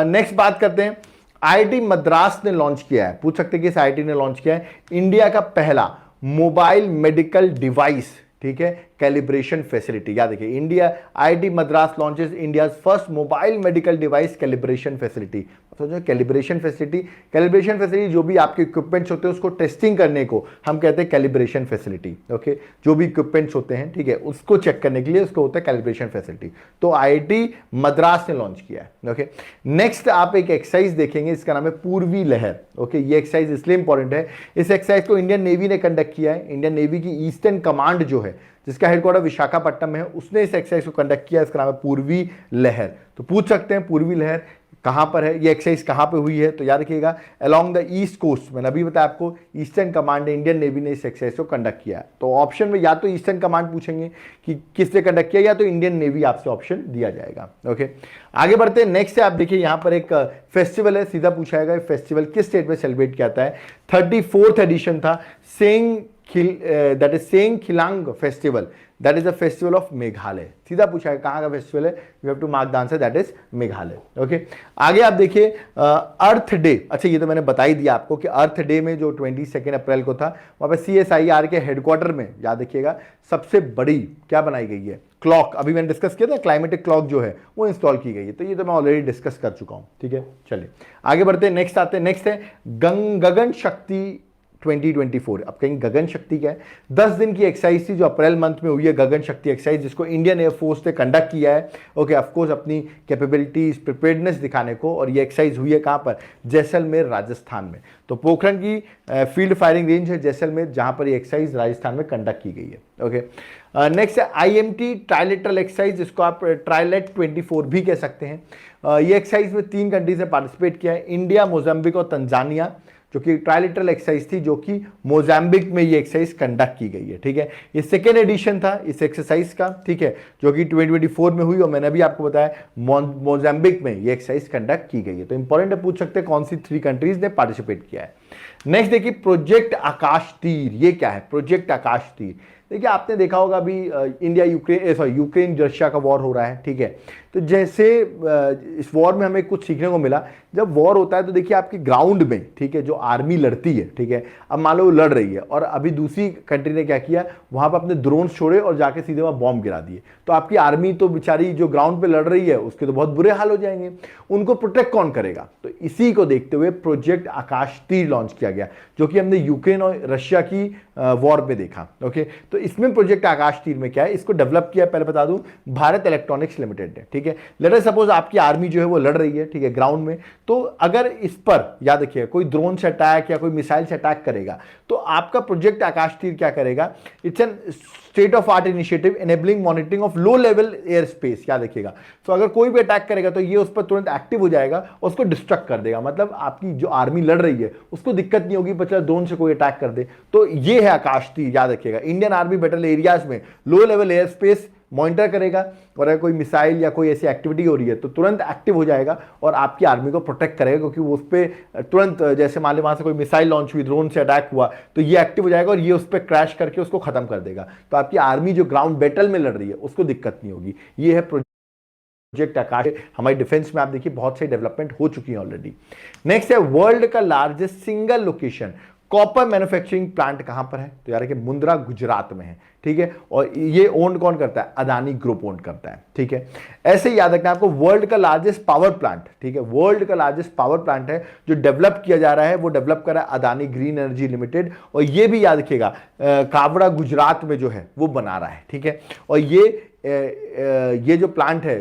नेक्स्ट बात करते हैं, आईआईटी मद्रास ने लॉन्च किया है, पूछ सकते हैं कि इस आईआईटी ने लॉन्च किया है इंडिया का पहला मोबाइल मेडिकल डिवाइस, ठीक है, कैलिब्रेशन फैसिलिटी। याद रखिए, India IIT Madras launches India's first mobile medical device calibration facility. समझो, कैलिब्रेशन फैसिलिटी जो भी आपके इक्विपमेंट्स होते हैं उसको टेस्टिंग करने को हम कहते हैं कैलिब्रेशन फैसिलिटी। ओके, जो भी इक्विपमेंट्स होते हैं, ठीक है, उसको चेक करने के लिए उसको होता है कैलिब्रेशन फैसिलिटी। तो आईआईटी मद्रास ने लॉन्च किया है। ओके, नेक्स्ट आप एक एक्सरसाइज देखेंगे, इसका नाम है पूर्वी लहर। ओके, ये एक्सरसाइज इसलिए इंपॉर्टेंट है, इस एक्सरसाइज को इंडियन नेवी ने कंडक्ट किया है। इंडियन नेवी की ईस्टर्न कमांड जो है, जिसका हेडक्वार्टर विशाखापट्टनम में है, उसने इस एक्सरसाइज को कंडक्ट किया, इसका नाम है पूर्वी लहर। तो पूछ सकते हैं पूर्वी लहर कहां पर है, ये एक्सरसाइज कहां पे हुई है, तो याद रखिएगा अलोंग द ईस्ट कोस्ट। मैंने अभी बताया आपको, ईस्टर्न कमांड इंडियन नेवी ने इस एक्सरसाइज को कंडक्ट किया। तो ऑप्शन में या तो ईस्टर्न कमांड पूछेंगे कि किसने कंडक्ट किया, या तो इंडियन नेवी आपसे ऑप्शन दिया जाएगा। ओके, आगे बढ़ते हैं, नेक्स्ट है, आप देखिए यहां पर एक फेस्टिवल है, सीधा पूछा जाएगा फेस्टिवल किस स्टेट में सेलिब्रेट किया जाता है। 34th एडिशन था Seng Khihlang festival, that is the festival of Meghalaya. सीधा पूछा है कहां का फेस्टिवल है, you have to mark the answer, that is Meghalaya. Okay, आगे आप देखिए अर्थ डे। अच्छा, ये तो मैंने बता ही दिया आपको कि अर्थ डे में जो 22 अप्रैल को था, वहां पे CSIR के हेडक्वार्टर में, याद रखिएगा, सबसे बड़ी क्या बनाई गई है, क्लॉक। अभी मैंने डिस्कस किया था, क्लाइमेटिक क्लॉक जो है वो इंस्टॉल की गई है। तो ये तो मैं ऑलरेडी डिस्कस कर चुका हूं, ठीक है। चलिए आगे बढ़ते हैं, नेक्स्ट आते हैं, नेक्स्ट है गगन शक्ति 2024। अब कहेंगे गगन शक्ति क्या है, 10 दिन की एक्सरसाइज थी जो अप्रैल मंथ में हुई है, गगन शक्ति एक्सरसाइज, जिसको इंडियन एयरफोर्स ने कंडक्ट किया है। ओके, ऑफ कोर्स अपनी कैपेबिलिटीज, प्रिपेयर्डनेस दिखाने को, और ये एक्सरसाइज हुई है कहां पर, जैसलमेर राजस्थान में। तो पोखरण की फील्ड फायरिंग रेंज है जैसलमेर, जहां पर ये एक्सरसाइज राजस्थान में कंडक्ट की गई है। ओके, नेक्स्ट है IMT ट्राइलेटरल एक्सरसाइज, जिसको आप ट्राइलेट 24 भी कह सकते हैं। ये एक्सरसाइज में 3 कंट्रीज ने पार्टिसिपेट किया है, इंडिया, मोजाम्बिक और तंजानिया, जो कि ट्राइलेटरल एक्सरसाइज थी, जो कि मोजाम्बिक में ये एक्सरसाइज कंडक्ट की गई है। ठीक है, ये सेकेंड एडिशन था इस एक्सरसाइज का, ठीक है, जो कि 2024 में हुई, और मैंने भी आपको बताया मोजाम्बिक में ये एक्सरसाइज कंडक्ट की गई है। तो इंपॉर्टेंट है, पूछ सकते हैं कौन सी 3 कंट्रीज ने पार्टिसिपेट किया है। नेक्स्ट देखिए, प्रोजेक्ट आकाश तीर। ये क्या है प्रोजेक्ट आकाश तीर? देखिए, आपने देखा होगा अभी यूक्रेन रशिया का वॉर हो रहा है, ठीक है। तो जैसे इस वॉर में हमें कुछ सीखने को मिला, जब वॉर होता है तो देखिए आपके ग्राउंड में, ठीक है, जो आर्मी लड़ती है, ठीक है, अब मान लो वो लड़ रही है और अभी दूसरी कंट्री ने क्या किया, वहां पर अपने ड्रोन छोड़े और जाके सीधे वहां बॉम्ब गिरा दिए, तो आपकी आर्मी तो बेचारी जो ग्राउंड पे लड़ रही है उसके तो बहुत बुरे हाल हो जाएंगे, उनको प्रोटेक्ट कौन करेगा? तो इसी को देखते हुए प्रोजेक्ट आकाश तीर लॉन्च किया गया, जो कि हमने यूक्रेन और रशिया की वॉर में देखा। ओके, तो इसमें प्रोजेक्ट आकाश तीर में क्या है, इसको डेवलप किया, पहले बता दूं, भारत इलेक्ट्रॉनिक्स लिमिटेड ने। ठीक है, लेट अस सपोज आपकी आर्मी जो है वो लड़ रही है, ठीक है, ग्राउंड में, तो अगर इस पर याद रखिए कोई ड्रोन से अटैक या कोई मिसाइल से अटैक करेगा, तो आपका प्रोजेक्ट आकाश तीर क्या करेगा, it's an state of art initiative enabling monitoring of low level air space, क्या देखिएगा। तो अगर कोई भी अटैक करेगा तो ये उस पर तुरंत एक्टिव हो जाएगा और उसको डिस्ट्रक्ट कर देगा। मतलब आपकी जो आर्मी लड़ रही है उसको दिक्कत नहीं होगी, मतलब ड्रोन से कोई अटैक कर दे। तो ये है आकाश तीर, याद रखिएगा। इंडियन आर्मी बैटल एरियाज में low level air space monitor करेगा और अगर कोई मिसाइल या कोई ऐसी एक्टिविटी हो रही है तो तुरंत एक्टिव हो जाएगा और आपकी आर्मी को प्रोटेक्ट करेगा, क्योंकि वो उस पर तुरंत, जैसे मान ली वहां से कोई मिसाइल लॉन्च हुई, ड्रोन से अटैक हुआ, तो ये एक्टिव हो जाएगा और ये उस पर क्रैश करके उसको खत्म कर देगा। तो आपकी आर्मी जो ग्राउंड बैटल में लड़ रही है उसको दिक्कत नहीं होगी। ये है प्रोजेक्ट आकाश। हमारी डिफेंस में आप देखिए बहुत सारी डेवलपमेंट हो चुकी है ऑलरेडी। नेक्स्ट है वर्ल्ड का largest single location copper manufacturing plant कहां पर है? तो यार कि मुंद्रा गुजरात में है, ठीक है। और ये ओन कौन करता है? अदानी ग्रुप ओन करता है, ठीक है। ऐसे ही याद रखना आपको, वर्ल्ड का लार्जेस्ट पावर प्लांट, ठीक है, वर्ल्ड का लार्जेस्ट पावर प्लांट है जो डेवलप किया जा रहा है, वो डेवलप कर रहा है अदानी ग्रीन एनर्जी लिमिटेड। और ये भी याद रखिएगा कावड़ा गुजरात में जो है वो बना रहा है, ठीक है। और ये जो प्लांट है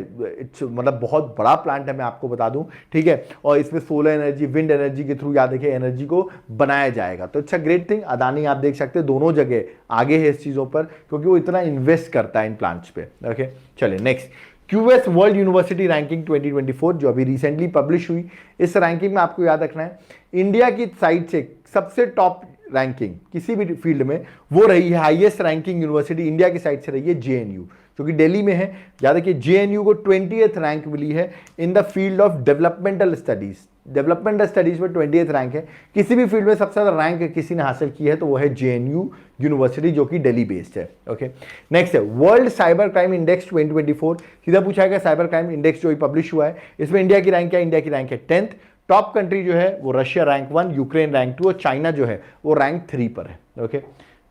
मतलब बहुत बड़ा प्लांट है, मैं आपको बता दूं, ठीक है। और इसमें सोलर एनर्जी, विंड एनर्जी के थ्रू याद रखिए एनर्जी को बनाया जाएगा। तो अच्छा, ग्रेट थिंग। अदानी आप देख सकते हैं दोनों जगह आगे है इस चीजों पर, क्योंकि वो इतना इन्वेस्ट करता है इन प्लांट्स पे। ओके, चलिए next, QS world university ranking 2024 जो अभी रिसेंटली पब्लिश हुई। इस रैंकिंग में आपको याद रखना है इंडिया की साइड से सबसे टॉप रैंकिंग किसी भी फील्ड में वो रही है, हाईएस्ट रैंकिंग यूनिवर्सिटी इंडिया की साइड से रही है जेएनयू, जो कि दिल्ली में है। याद रखिए जेएनयू को 20th रैंक मिली है in the field of developmental studies. Developmental studies में 20th रैंक है। किसी भी फील्ड में सबसे ज्यादा रैंक किसी ने हासिल की है तो वो है जेएनयू यूनिवर्सिटी, जो कि दिल्ली बेस्ड है। ओके, नेक्स्ट है वर्ल्ड साइबर क्राइम इंडेक्स 2024। सीधा पूछा गया साइबर क्राइम इंडेक्स जो पब्लिश हुआ है, इसमें इंडिया की रैंक क्या है? इंडिया की रैंक है 10th। टॉप कंट्री जो है वो रशिया रैंक 1, यूक्रेन रैंक 2 और चाइना जो है वो रैंक 3 पर है। ओके,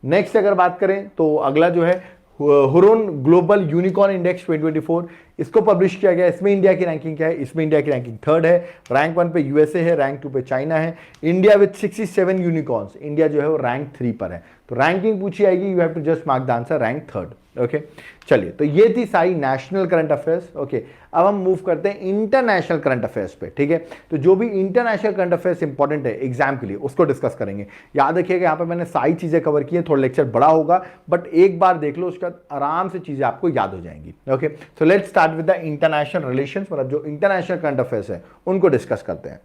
नेक्स्ट अगर बात करें तो अगला जो है हुरोन ग्लोबल यूनिकॉर्न इंडेक्स 2024, इसको पब्लिश किया गया। इसमें इंडिया की रैंकिंग क्या है? इसमें इंडिया की रैंकिंग 3rd है। रैंक 1 पे यूएसए है, रैंक 2 पे चाइना है। इंडिया विद 67 यूनिकॉर्न्स, इंडिया जो है वो रैंक 3 पर है। तो रैंकिंग पूछी आएगी, you have to just mark the answer rank 3rd। Okay, चलिए, तो ये थी सारी नेशनल करंट अफेयर्स। ओके, अब हम मूव करते हैं इंटरनेशनल करंट अफेयर्स पे, ठीक है। तो जो भी इंटरनेशनल करंट अफेयर्स इंपॉर्टेंट है एग्जाम के लिए उसको डिस्कस करेंगे। याद रखिएगा यहाँ पे मैंने सारी चीजें कवर की है, थोड़ा लेक्चर बड़ा होगा बट एक बार देख लो उसके बाद आराम से चीजें आपको याद हो जाएंगी। Okay, so let's start with the international relations, मतलब जो इंटरनेशनल करंट अफेयर्स है उनको डिस्कस करते हैं।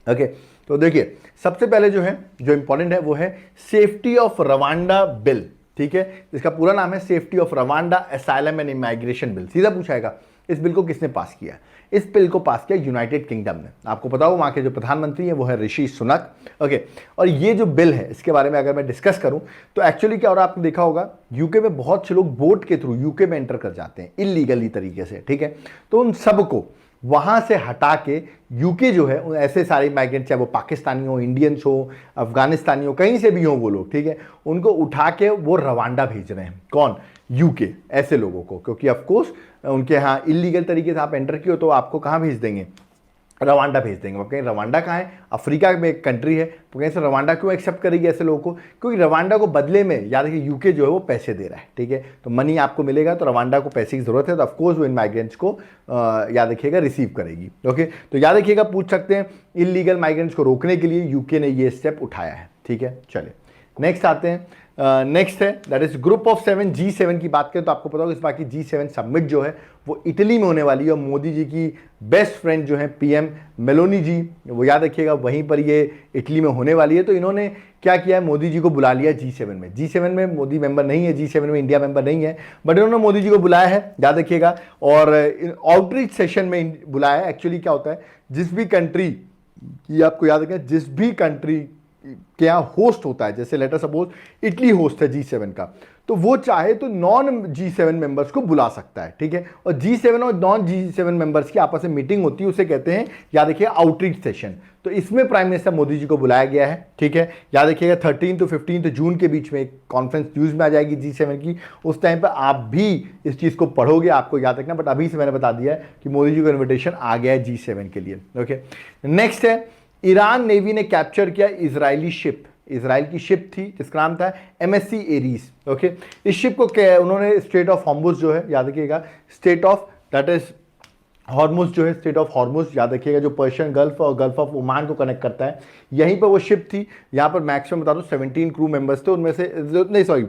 ओके, तो देखिए सबसे पहले जो है जो इंपॉर्टेंट है वो है सेफ्टी ऑफ रवांडा बिल, ठीक है। इसका पूरा नाम है safety of Rwanda asylum and immigration bill. सीधा पूछाएगा इस बिल को किसने पास किया? इस बिल को पास किया यूनाइटेड किंगडम ने। आपको पता हो वहां के जो प्रधानमंत्री है वो है ऋषि सुनक। ओके, और ये जो बिल है इसके बारे में अगर मैं डिस्कस करूं तो एक्चुअली क्या हो रहा है आपने देखा होगा, यूके में बहुत से लोग बोट के थ्रू यूके में एंटर कर जाते हैं इलीगली तरीके से, ठीक है। तो उन सबको वहां से हटा के यूके जो है ऐसे सारे माइग्रेंट, चाहे वो पाकिस्तानी हो, इंडियंस हो, अफगानिस्तानी हो, कहीं से भी हो वो लोग, ठीक है, उनको उठा के वो रवांडा भेज रहे हैं। कौन? यूके, ऐसे लोगों को, क्योंकि ऑफकोर्स उनके यहाँ इलीगल तरीके से आप एंटर किए हो तो आपको कहाँ भेज देंगे? रवांडा भेज देंगे। आप कहें रवांडा कहाँ है? अफ्रीका में एक कंट्री है, तो कहीं से रवांडा क्यों एक्सेप्ट करेगी ऐसे लोगों को? क्योंकि रवांडा को बदले में याद रखिए यूके जो है वो पैसे दे रहा है, ठीक है। तो मनी आपको मिलेगा, तो रवांडा को पैसे की जरूरत है, तो ऑफकोर्स वो इन माइग्रेंट्स को याद रखिएगा रिसीव करेगी। ओके, तो याद रखिएगा पूछ सकते हैं इलीगल माइग्रेंट्स को रोकने के लिए यूके ने ये स्टेप उठाया है, ठीक है। चलिए नेक्स्ट आते हैं। नेक्स्ट है that is group of 7 G7 की बात करें तो आपको पता होगा इस बार की G7 समिट जो है वो इटली में होने वाली है। और मोदी जी की बेस्ट फ्रेंड जो है पीएम मेलोनी जी, वो याद रखिएगा वहीं पर ये इटली में होने वाली है। तो इन्होंने क्या किया है, मोदी जी को बुला लिया G7 में। G7 में मोदी मेंबर नहीं है, G7 में इंडिया मेंबर नहीं है, बट इन्होंने मोदी जी को बुलाया है, याद रखिएगा। और आउटरीच सेशन में बुलाया है। एक्चुअली क्या होता है, जिस भी कंट्री की आपको याद रखें, जिस भी कंट्री के यहाँ होस्ट होता है, जैसे लेटर सपोज इटली होस्ट है G7 का, तो वो चाहे तो नॉन G7 मेंबर्स को बुला सकता है, ठीक है। और G7 और नॉन G7 मेंबर्स की आपस में मीटिंग होती है, उसे कहते हैं याद रखिए आउटरीच सेशन। तो इसमें प्राइम मिनिस्टर मोदी जी को बुलाया गया है, ठीक है। याद रखिएगा 13 to 15 जून के बीच में एक कॉन्फ्रेंस न्यूज में आ जाएगी G7 की। उस टाइम पर आप भी इस चीज़ को पढ़ोगे, आपको याद रखना, बट अभी से मैंने बता दिया है कि मोदी जी को इन्विटेशन आ गया है G7 के लिए। ओके, नेक्स्ट है ईरान नेवी ने कैप्चर किया इजरायली शिप। इजराइल की शिप थी जिसका नाम था MSC एरीज। ओके, इस शिप को उन्होंने स्ट्रेट ऑफ हॉर्मुज जो है याद रखिएगा, state of that is Hormuz जो है, स्टेट ऑफ हॉर्मुज याद रखिएगा, जो पर्शियन गल्फ और गल्फ ऑफ ओमान को कनेक्ट करता है, यहीं पर वो शिप थी। यहाँ पर मैक्सिमम बता दूं 17 क्रू मेंबर्स थे, उनमें से नहीं सॉरी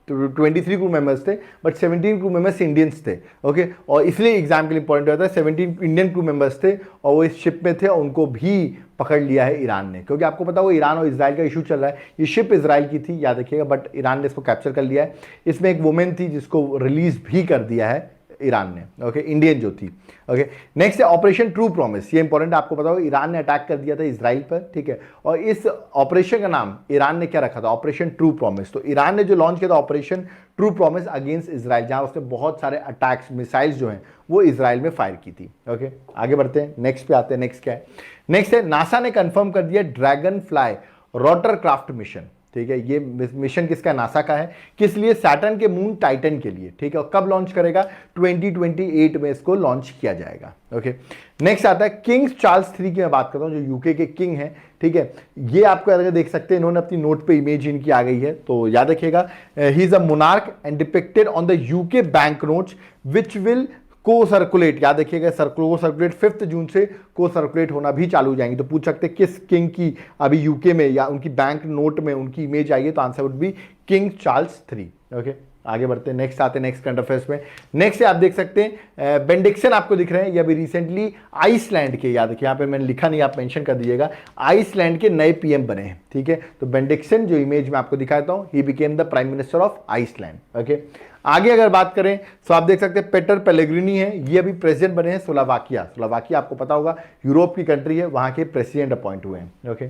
23 क्रू मेंबर्स थे, बट 17 क्रू मेंबर्स इंडियंस थे। ओके, और इसलिए एग्जाम के लिए इंपॉर्टेंट होता है, 17 इंडियन क्रू मेंबर्स थे और वो इस शिप में थे और उनको भी पकड़ लिया है ईरान ने, क्योंकि आपको पता हो ईरान और इजराइल का इशू चल रहा है। ये शिप इजराइल की थी याद रखिएगा, बट ईरान ने इसको कैप्चर कर लिया है। इसमें एक वुमेन थी जिसको रिलीज भी कर दिया है ईरान ने। ओके, इंडियन जो थी। ओके, नेक्स्ट है ऑपरेशन ट्रू प्रॉमिस। ये इंपॉर्टेंट आपको पता हो, ईरान ने अटैक कर दिया था इजराइल पर, ठीक है, और इस ऑपरेशन का नाम ईरान ने क्या रखा था, ऑपरेशन ट्रू प्रॉमिस। तो ईरान ने जो लॉन्च किया था operation true promise against Israel, जहां उसने बहुत सारे अटैक्स, मिसाइल्स जो हैं वो इजराइल में फायर की थी। ओके, आगे बढ़ते हैं, नेक्स्ट पे आते हैं। नेक्स्ट क्या है, नेक्स्ट है नासा ने कंफर्म कर दिया ड्रैगन फ्लाई रोटरक्राफ्ट मिशन। ठीक है, ये मिशन किसका, नासा का है। किस लिए, सैटर्न के मून टाइटन के लिए। ठीक है, और कब लॉन्च करेगा, 2028 में इसको लॉन्च किया जाएगा। ओके, नेक्स्ट आता है किंग चार्ल्स 3 की मैं बात करता हूं, जो यूके के किंग हैं। ठीक है, ये आपको अगर देख सकते हैं, इन्होंने अपनी नोट पे इमेज इनकी आ गई है, तो याद रखिएगा, he is a monarch and depicted on the UK bank notes which will को सर्कुलेट। याद रखिएगा, को सर्कुलेट 5 जून से को सर्कुलेट होना भी चालू हो जाएंगी। तो पूछ सकते हैं किस किंग की अभी यूके में या उनकी बैंक नोट में उनकी इमेज आई है, तो answer would be king Charles 3। Okay, आगे बढ़ते हैं, नेक्स्ट आते हैं नेक्स्ट करंट अफेयर्स में। नेक्स्ट आप देख सकते हैं बेंडिक्सन आपको दिख रहे हैं, ये अभी रिसेंटली आइसलैंड के, याद रखिए यहाँ पे मैंने लिखा नहीं, आप मेंशन कर दीजिएगा, आइसलैंड के नए पीएम बने हैं। ठीक है, तो बेंडिक्सन जो इमेज मैं आपको दिखाता हूं, he became the prime minister of Iceland. Okay, आगे अगर बात करें तो आप देख सकते हैं पेटर पेलेग्रिनी है, ये अभी प्रेसिडेंट बने हैं स्लोवाकिया। स्लोवाकिया आपको पता होगा यूरोप की कंट्री है, वहां के प्रेसिडेंट अपॉइंट हुए हैं। ओके,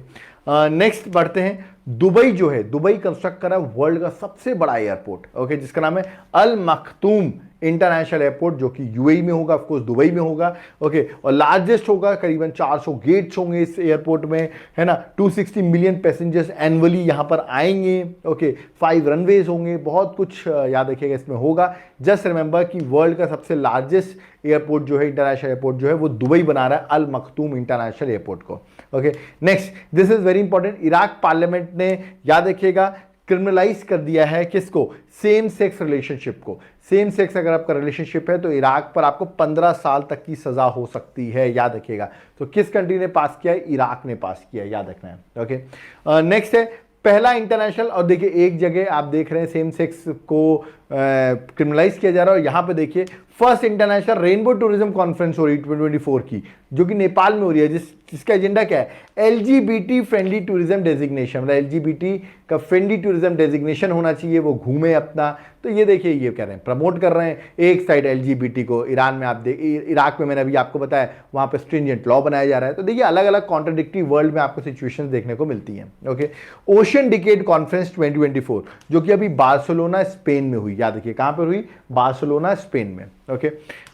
नेक्स्ट बढ़ते हैं, दुबई जो है, दुबई कंस्ट्रक्ट करा वर्ल्ड का सबसे बड़ा एयरपोर्ट। ओके, जिसका नाम है अल मखतूम इंटरनेशनल एयरपोर्ट, जो कि यूएई में होगा, ऑफकोर्स दुबई में होगा। ओके, और लार्जेस्ट होगा, करीबन 400 गेट्स होंगे इस एयरपोर्ट में, है ना। 260 मिलियन पैसेंजर्स एनुअली यहां पर आएंगे। ओके, 5 रनवेज होंगे, बहुत कुछ याद रखिएगा इसमें होगा। जस्ट रिमेंबर कि वर्ल्ड का सबसे लार्जेस्ट एयरपोर्ट जो है, इंटरनेशनल एयरपोर्ट जो है, वो दुबई बना रहा है अल मखतूम इंटरनेशनल एयरपोर्ट को। Okay, next, this is very important, Iraq parliament ने याद रखिएगा क्रिमिनलाइज कर दिया है किसको, सेम सेक्स रिलेशनशिप को। सेम सेक्स अगर आपका रिलेशनशिप है तो इराक पर आपको 15 साल तक की सजा हो सकती है, याद रखिएगा। तो किस कंट्री ने पास किया है, इराक ने पास किया है, याद रखना है। ओके, नेक्स्ट है पहला इंटरनेशनल, और देखिए एक जगह आप देख रहे हैं सेम सेक्स को क्रिमिनलाइज किया जा रहा है, और यहां पे देखिए first international rainbow tourism conference हो रही है 2024 की, जो कि नेपाल में हो रही है, जिसका एजेंडा क्या है, एलजीबीटी फ्रेंडली टूरिज्म डेजिग्नेशन, मतलब एलजीबीटी का फ्रेंडली टूरिज्म डेजिग्नेशन होना चाहिए, वो घूमे अपना। तो ये देखिए, ये कह रहे हैं, प्रमोट कर रहे हैं एक साइड एलजीबीटी को। ईरान में आप देख, इराक में मैंने अभी आपको बताया, वहां पे स्ट्रिंजेंट लॉ बनाया जा रहा है। तो देखिए अलग अलग कॉन्ट्राडिक्टरी वर्ल्ड में आपको सिचुएशंस देखने को मिलती हैं। ओके, ओशियन डिकेड कॉन्फ्रेंस 2024, जो कि अभी बार्सिलोना स्पेन में हुई, याद रखिए कहां पर हुई, बार्सिलोना स्पेन में। ओके,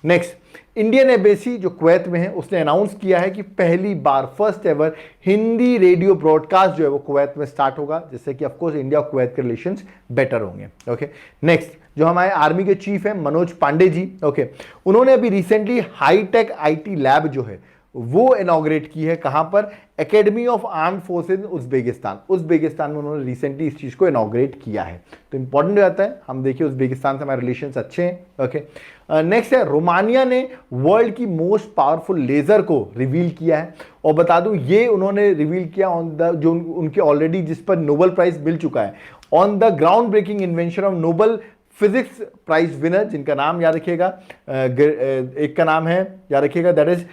नेक्स्ट, इंडियन एम्बेसी जो कुवैत में है, उसने अनाउंस किया है कि पहली बार first ever Hindi radio broadcast जो है वो कुवैत में स्टार्ट होगा, जिससे कि ऑफ कोर्स इंडिया और कुवैत के रिलेशंस बेटर होंगे। ओके, नेक्स्ट, जो हमारे आर्मी के चीफ हैं मनोज पांडे जी, ओके, उन्होंने अभी रिसेंटली हाईटेक आईटी लैब जो है वो इनॉग्रेट की है, कहां पर, academy of armed forces Uzbekistan. Uzbekistan में उन्होंने रिसेंटली इस चीज को इनॉग्रेट किया है, तो इंपॉर्टेंट रहता है। हम देखिए उज्बेकिस्तान से हमारे रिलेशंस अच्छे हैं। ओके, नेक्स्ट है रोमानिया ने वर्ल्ड की मोस्ट पावरफुल लेजर को रिवील किया है, और बता दूं ये उन्होंने रिवील किया ऑन द, जो उनके ऑलरेडी जिस पर नोबेल प्राइज मिल चुका है, on the ground breaking invention of Nobel physics prize winner, जिनका नाम याद रखिएगा, एक का नाम है याद रखिएगा, दैट इज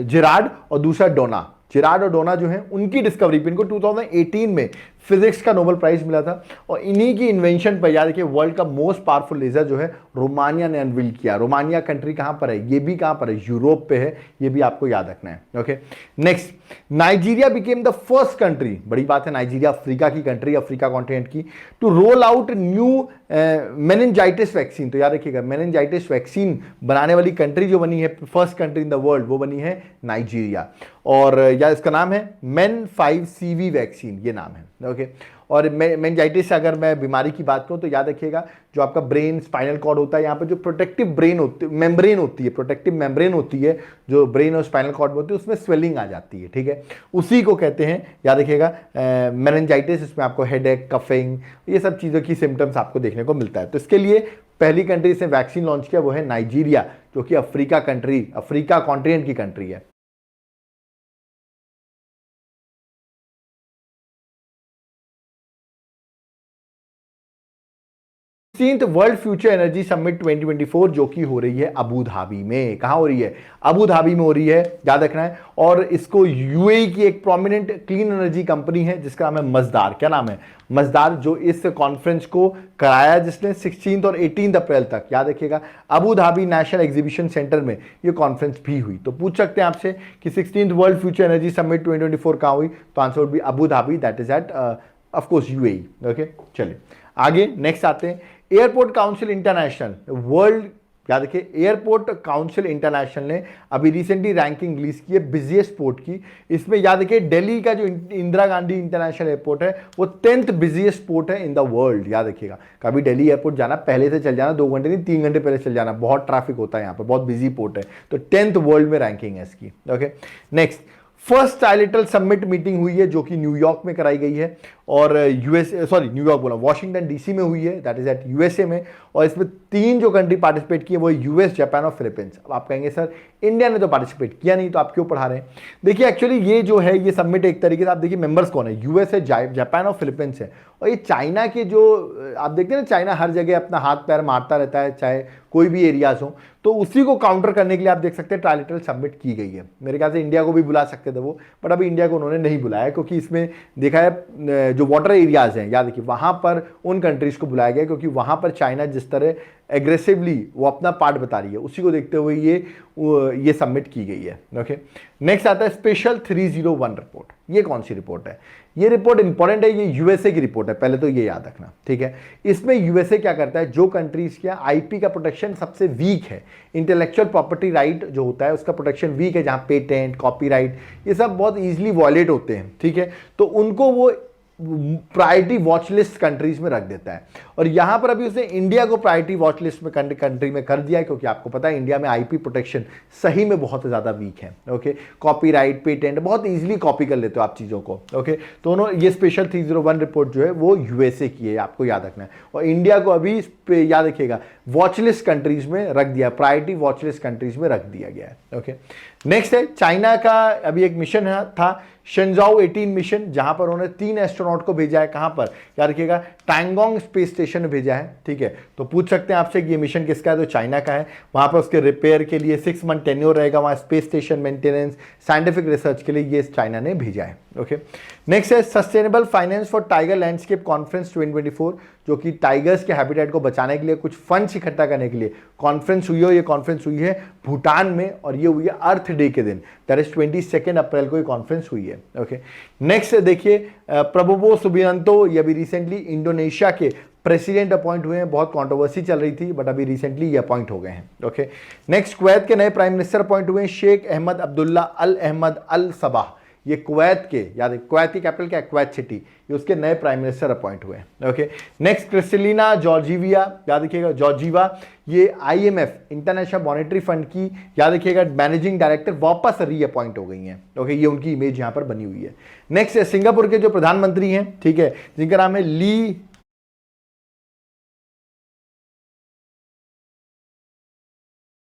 जेरार्ड, और दूसरा डोना। जेरार्ड और डोना जो हैं उनकी डिस्कवरी पे इनको 2018 में फिजिक्स का नोबेल प्राइज मिला था, और इन्हीं की इन्वेंशन पर याद रखिए वर्ल्ड का मोस्ट पावरफुल लेजर जो है रोमानिया ने अनवील किया। रोमानिया कंट्री कहां पर है, ये भी कहां पर है, यूरोप पे है, ये भी आपको याद रखना है। Okay, next, Nigeria became the first country, बड़ी बात है, नाइजीरिया अफ्रीका की कंट्री, अफ्रीका कॉन्टिनेंट की, to roll out new meningitis vaccine. तो याद रखिएगा मेनिंजाइटिस वैक्सीन बनाने वाली कंट्री जो बनी है, first country in the world, वो बनी है नाइजीरिया, और या इसका नाम है MEN5CV वैक्सीन, ये नाम है। ओके, और मेनिंजाइटिस अगर मैं बीमारी की बात करूं तो याद रखिएगा जो आपका ब्रेन स्पाइनल कॉर्ड होता है, यहाँ पे जो प्रोटेक्टिव ब्रेन होती मेम्ब्रेन होती है, प्रोटेक्टिव मेम्ब्रेन होती है जो ब्रेन और स्पाइनल कॉर्ड में होती है, उसमें स्वेलिंग आ जाती है। ठीक है, उसी को कहते हैं, याद रखिएगा, मेनिंजाइटिस। इसमें आपको हेडेक, कफिंग, ये सब चीज़ों की सिम्टम्स आपको देखने को मिलता है। तो इसके लिए पहली कंट्री इसने वैक्सीन लॉन्च किया वो है नाइजीरिया, जो कि अफ्रीका कॉन्टिनेंट की कंट्री है। वर्ल्ड फ्यूचर एनर्जी समिट 2024 जो कि हो रही है अबू धाबी में। कहां हो रही है? अबू धाबी में हो रही है, याद रखना है। और इसको यूएई की एक प्रोमिनेंट क्लीन एनर्जी कंपनी है जिसका नाम है मजदार। क्या नाम है? मजदार, जो इस कॉन्फ्रेंस को कराया जिसने 16 और 18 अप्रैल तक, याद रखिएगा, Abu Dhabi national exhibition centre में ये कॉन्फ्रेंस भी हुई। तो पूछ सकते हैं आपसे कि 16th world future energy summit 2024 कहां हुई? तो answer would be Abu Dhabi, that is at of course UAE. Okay, चलिए आगे नेक्स्ट आते हैं। एयरपोर्ट काउंसिल इंटरनेशनल वर्ल्ड, याद रखिए, एयरपोर्ट काउंसिल इंटरनेशनल ने अभी रिसेंटली रैंकिंग रिलीज की है बिजिएस्ट पोर्ट की। इसमें याद रखिए दिल्ली का जो इंदिरा गांधी इंटरनेशनल एयरपोर्ट है वो 10th बिजिएस्ट पोर्ट है इन द वर्ल्ड। याद रखिएगा, कभी दिल्ली एयरपोर्ट जाना पहले से चल जाना, 2 घंटे नहीं 3 घंटे पहले चल जाना, बहुत ट्रैफिक होता है यहाँ पर, बहुत बिजी पोर्ट है। तो 10th वर्ल्ड में रैंकिंग है इसकी। Okay, next, first trilateral summit meeting हुई है जो कि न्यूयॉर्क में कराई गई है और न्यूयॉर्क बोला, वॉशिंगटन डीसी में हुई है, दैट इज एट यूएसए में। और इसमें 3 जो कंट्री पार्टिसिपेट किए वो यूएस, जापान और फिलीपींस। अब आप कहेंगे सर इंडिया ने तो पार्टिसिपेट किया नहीं, तो आप क्यों पढ़ा रहे हैं? देखिए एक्चुअली ये जो है ये समिट एक तरीके से, आप देखिए मेंबर्स कौन है, यूएस है, जापान और फिलीपींस है। और ये चाइना के जो आप देखते हैं ना, चाइना हर जगह अपना हाथ पैर मारता रहता है चाहे कोई भी एरियाज हो, तो उसी को काउंटर करने के लिए आप देख सकते हैं ट्राइलेटरल समिट की गई है। मेरे ख्याल से इंडिया को भी बुला सकते थे वो, बट अभी इंडिया को उन्होंने नहीं बुलाया क्योंकि इसमें देखा है जो वाटर एरियाज हैं, याद रखिए वहां पर उन कंट्रीज को बुलाया गया क्योंकि वहां पर चाइना जिस तरह एग्रेसिवली वो अपना पार्ट बता रही है, उसी को देखते हुए ये सबमिट की गई है। ओके, नेक्स्ट आता है स्पेशल 301 रिपोर्ट। ये कौन सी रिपोर्ट है? ये रिपोर्ट इंपॉर्टेंट है, ये यूएसए की रिपोर्ट है, पहले तो ये याद रखना, ठीक है। इसमें यूएसए क्या करता है, जो कंट्रीज के आईपी का प्रोटेक्शन सबसे वीक है, इंटेलेक्चुअल प्रॉपर्टी राइट जो होता है उसका प्रोटेक्शन वीक है, जहां पेटेंट, कॉपीराइट ये सब बहुत इजीली वॉयलेट होते हैं, ठीक है, तो उनको वो प्रायोरिटी वॉच लिस्ट कंट्रीज में रख देता है। और यहां पर अभी उसने इंडिया को प्रायोरिटी वॉच लिस्ट में कंट्री में कर दिया है क्योंकि आपको पता है इंडिया में आईपी प्रोटेक्शन सही में बहुत ज्यादा वीक है। ओके, कॉपीराइट, पेटेंट बहुत इजीली कॉपी कर लेते हो आप चीजों को। ओके, तो उन्होंने ये स्पेशल 301 रिपोर्ट जो है वो यूएसए की है, आपको याद रखना है। और इंडिया को अभी याद रखिएगा वॉच लिस्ट कंट्रीज में रख दिया, प्रायोरिटी वॉच लिस्ट कंट्रीज में रख दिया गया है। ओके, नेक्स्ट है चाइना का अभी एक मिशन था शेंजाओ 18 मिशन, जहां पर उन्होंने 3 एस्ट्रोनॉट को भेजा है। कहां पर, याद रखिएगा टैंगोंग स्पेस स्टेशन में भेजा है, ठीक है। तो पूछ सकते हैं आपसे कि ये मिशन किसका है, तो चाइना का है। वहां पर उसके रिपेयर के लिए 6 मंथ टेन्योर रहेगा, वहां space station maintenance, scientific research के लिए ये चाइना ने भेजा है। ओके, नेक्स्ट है sustainable finance for tiger landscape conference 2024, जो कि टाइगर्स के हैबिटेट को बचाने के लिए कुछ फंड्स इकट्ठा करने के लिए कॉन्फ्रेंस हुई है। ये कॉन्फ्रेंस हुई है भूटान में और ये हुई है अर्थ डे के दिन, दैट इज 22 अप्रैल को ये कॉन्फ्रेंस हुई है। ओके, नेक्स्ट देखिए प्रबोवो सुबियांतो, ये अभी रिसेंटली इंडोनेशिया के प्रेसिडेंट अपॉइंट हुए हैं, बहुत कंट्रोवर्सी चल रही थी बट अभी रिसेंटली ये अपॉइंट हो गए हैं। ओके, नेक्स्ट कुवैत के नए प्राइम मिनिस्टर अपॉइंट हुए हैं शेख अहमद अब्दुल्ला अल अहमद अल सबाह। ये कुवैत के, याद है कुवैत की कैपिटल क्या है, कुवैत सिटी, ये उसके नए प्राइम मिनिस्टर अपॉइंट हुए हैं। ओके, नेक्स्ट क्रिस्टलिना जॉर्जिविया, याद रखिएगा जॉर्जिवा, ये आईएमएफ इंटरनेशनल मॉनेटरी फंड की, याद रखिएगा मैनेजिंग डायरेक्टर वापस रीअपॉइंट हो गई हैं। ओके, ये उनकी इमेज यहां पर बनी हुई है। नेक्स्ट सिंगापुर के जो प्रधानमंत्री हैं, ठीक है, जिनका नाम है ली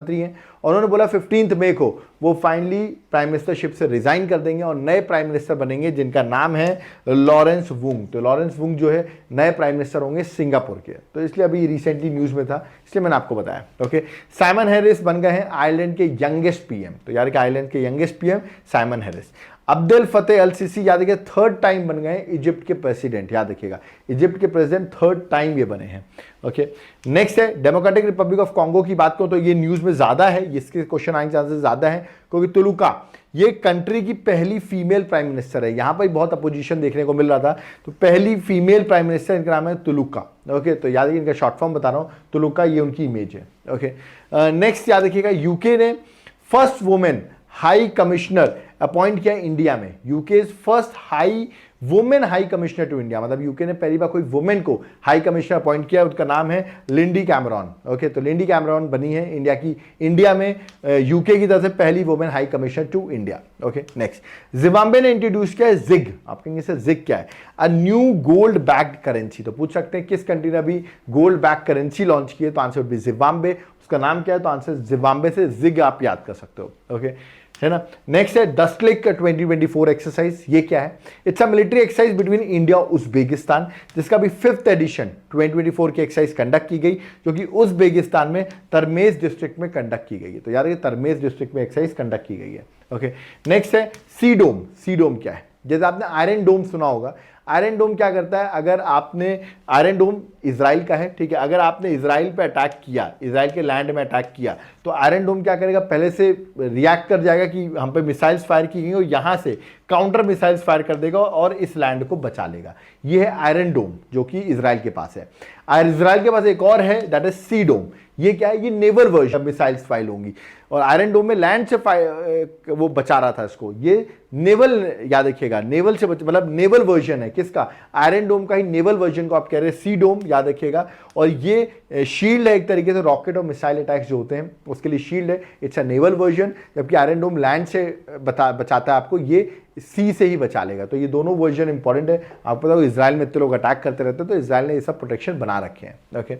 हैं, और उन्होंने बोला 15 मई को वो फाइनली प्राइम मिनिस्टरशिप से रिजाइन कर देंगे और नए प्राइम मिनिस्टर बनेंगे जिनका नाम है लॉरेंस वुंग। तो लॉरेंस वुंग जो है नए प्राइम मिनिस्टर होंगे सिंगापुर के, तो इसलिए अभी रिसेंटली न्यूज में था इसलिए मैंने आपको बताया। ओके, साइमन हैरिस बन गए हैं आयरलैंड के यंगेस्ट पीएम, तो यार कि आयरलैंड के youngest PM Simon Harris. Abdel Fattah al Sisi, याद रखिए 3rd टाइम बन गए इजिप्ट के प्रेसिडेंट, याद रखिएगा इजिप्ट के प्रेसिडेंट 3rd टाइम ये बने हैं। ओके, नेक्स्ट है डेमोक्रेटिक रिपब्लिक ऑफ कॉन्गो की बात करूं तो ये न्यूज में ज्यादा है, इसके क्वेश्चन आने के चांसेस ज्यादा है क्योंकि तुलुका ये कंट्री की पहली फीमेल प्राइम मिनिस्टर है। यहां पर बहुत अपोजिशन देखने को मिल रहा था, तो पहली फीमेल प्राइम मिनिस्टर इनका नाम है तुलुका। ओके, तो याद रखिए इनका शॉर्ट फॉर्म बता रहा हूं, तुलुका ये उनकी इमेज है। ओके, नेक्स्ट याद रखिएगा यूके ने first women high commissioner appoint किया इंडिया में, UK first high women high commissioner to India, मतलब यूके ने पहली बार कोई वुमेन को हाई कमिश्नर अपॉइंट किया, उसका नाम है लिंडी कैमरॉन। ओके, तो लिंडी कैमरॉन बनी है इंडिया में यूके की तरफ से पहली women high commissioner to India. Okay, next, Zimbabwe ने इंट्रोड्यूस किया है जिग। आप कहेंगे सर जिग क्या है? A new gold backed currency. तो पूछ सकते हैं किस कंट्री ने अभी गोल्ड बैक करेंसी लॉन्च की है, तो आंसर वुड बी जिम्बाब्वे। उसका नाम क्या है? तो आंसर जिम्बाब्वे से जिग आप याद कर सकते हो। ओके, है ना। नेक्स्ट है 10 क्लिक 2024 एक्सरसाइज। ये क्या है? It's a military exercise between India और उज्बेकिस्तान, जिसका भी 5th एडिशन 2024 की एक्सरसाइज कंडक्ट की गई, जो कि उज्बेकिस्तान में तरमेज डिस्ट्रिक्ट में कंडक्ट की गई है। तो यार ये तरमेज डिस्ट्रिक्ट में एक्सरसाइज कंडक्ट की गई है। ओके, नेक्स्ट है सी डोम। सी डोम क्या है? जैसे आपने आयरन डोम सुना होगा, आयरन डोम क्या करता है? अगर आपने आयरन डोम इजराइल का है, ठीक है, अगर आपने इजराइल पे अटैक किया, इजराइल के लैंड में अटैक किया, तो आयरन डोम क्या करेगा? पहले से रिएक्ट कर जाएगा कि हम पे मिसाइल्स फायर की गई और यहां से काउंटर मिसाइल्स फायर कर देगा और इस लैंड को बचा लेगा। ये है आयरन डोम जो कि इजराइल के पास है। और इजराइल के पास एक और है, दैट इज सी डोम। ये क्या है? ये नेवल वर्जन, मिसाइल्स फायर होंगी और आयरन डोम में लैंड से वो बचा रहा था इसको। ये नेवल, याद रखिएगा, नेवल से मतलब नेवल वर्जन है किसका? आयरन डोम का ही नेवल वर्जन को आप कह रहे हैं सी डोम, याद रखिएगा। और ये शील्ड है एक तरीके से, रॉकेट और मिसाइल अटैक्स जो होते हैं उसके लिए शील्ड है। इट्स अ नेवल वर्जन, जबकि आयरन डोम लैंड से बचाता है आपको, ये सी से ही बचा लेगा। तो ये दोनों वर्जन इंपॉर्टेंट है। आपको पता हो इजराइल में इतने लोग अटैक करते रहते हैं, तो इजराइल ने ये सब प्रोटेक्शन बना रखे हैं। ओके,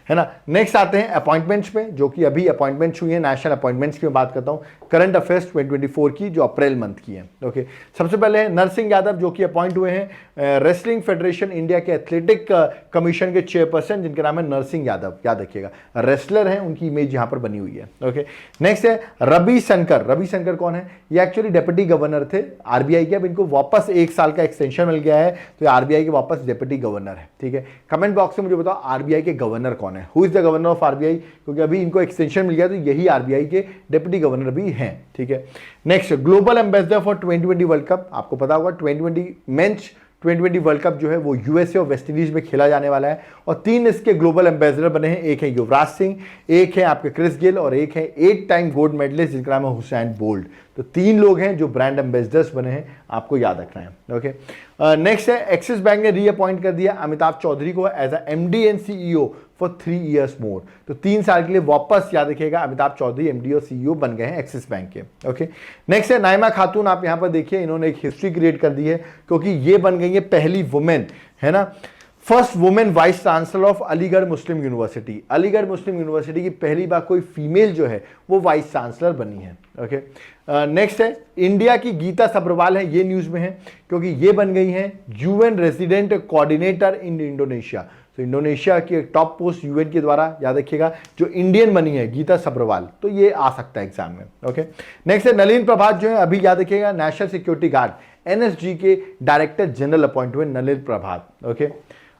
है ना। नेक्स्ट आते हैं अपॉइंटमेंट्स में, जो कि अभी अपॉइंटमेंट्स हुई है। नेशनल अपॉइंटमेंट्स की मैं बात करता हूँ, करंट अफेयर्स 2024 की, जो अप्रैल मंथ की है। ओके, सबसे पहले है नरसिंह यादव, जो कि अपॉइंट हुए हैं रेसलिंग फेडरेशन इंडिया के एथलेटिक कमीशन के चेयरपर्सन, जिनका नाम है नरसिंह यादव। याद रखिएगा, रेसलर हैं, उनकी इमेज यहाँ पर बनी हुई है। ओके, नेक्स्ट है रवि शंकर। रवि शंकर कौन है? ये एक्चुअली डेप्यूटी गवर्नर थे आरबीआई के, अब इनको वापस 1 साल का एक्सटेंशन मिल गया है, तो आरबीआई के वापस डेप्यूटी गवर्नर है। ठीक है, कमेंट बॉक्स में मुझे बताओ आरबीआई के गवर्नर कौन है? Who is the governor of RBI? क्योंकि अभी इनको एक्सटेंशन मिल गया, तो यही आरबीआई के डेप्यूटी गवर्नर भी हैं। ठीक है, next global ambassador for 2020 world cup. आपको पता होगा 2020 मेंस 2020 वर्ल्ड कप जो है वो यूएसए और वेस्ट इंडीज में खेला जाने वाला है, और 3 इसके ग्लोबल एम्बेसडर बने हैं। एक है युवराज सिंह, एक है आपके क्रिस गेल, और एक है 8 टाइम गोल्ड मेडलिस्ट जिनका नाम है हुसैन बोल्ट। तो 3 लोग हैं जो ब्रांड एम्बेसडर्स बने हैं, आपको याद रखना है। ओके, नेक्स्ट है एक्सिस बैंक ने रीअपॉइंट कर दिया अमिताभ चौधरी को as a MD and CEO for 3 years more. तो 3 साल के लिए वापस, याद रखिएगा, अमिताभ चौधरी एमडी और सीईओ बन गए हैं एक्सिस बैंक के। ओके, नेक्स्ट है नाइमा खातून। आप यहां पर देखिए, इन्होंने एक हिस्ट्री क्रिएट कर दी है, क्योंकि ये बन गई है पहली वुमेन, है ना, first women vice chancellor of Aligarh Muslim university. Aligarh Muslim university की पहली बार कोई फीमेल जो है वो वाइस चांसलर बनी है। ओके, नेक्स्ट है इंडिया की गीता सब्रवाल है, ये न्यूज में है क्योंकि ये बन गई हैं UN resident coordinator in Indonesia. तो इंडोनेशिया की एक टॉप पोस्ट यूएन के द्वारा, याद रखिएगा, जो इंडियन बनी है गीता सब्रवाल, तो ये आ सकता है एग्जाम में। ओके, नेक्स्ट है नलिन प्रभात, जो है अभी याद रखिएगा नेशनल सिक्योरिटी गार्ड एनएसजी के डायरेक्टर जनरल अपॉइंट हुए नलिन प्रभात। ओके,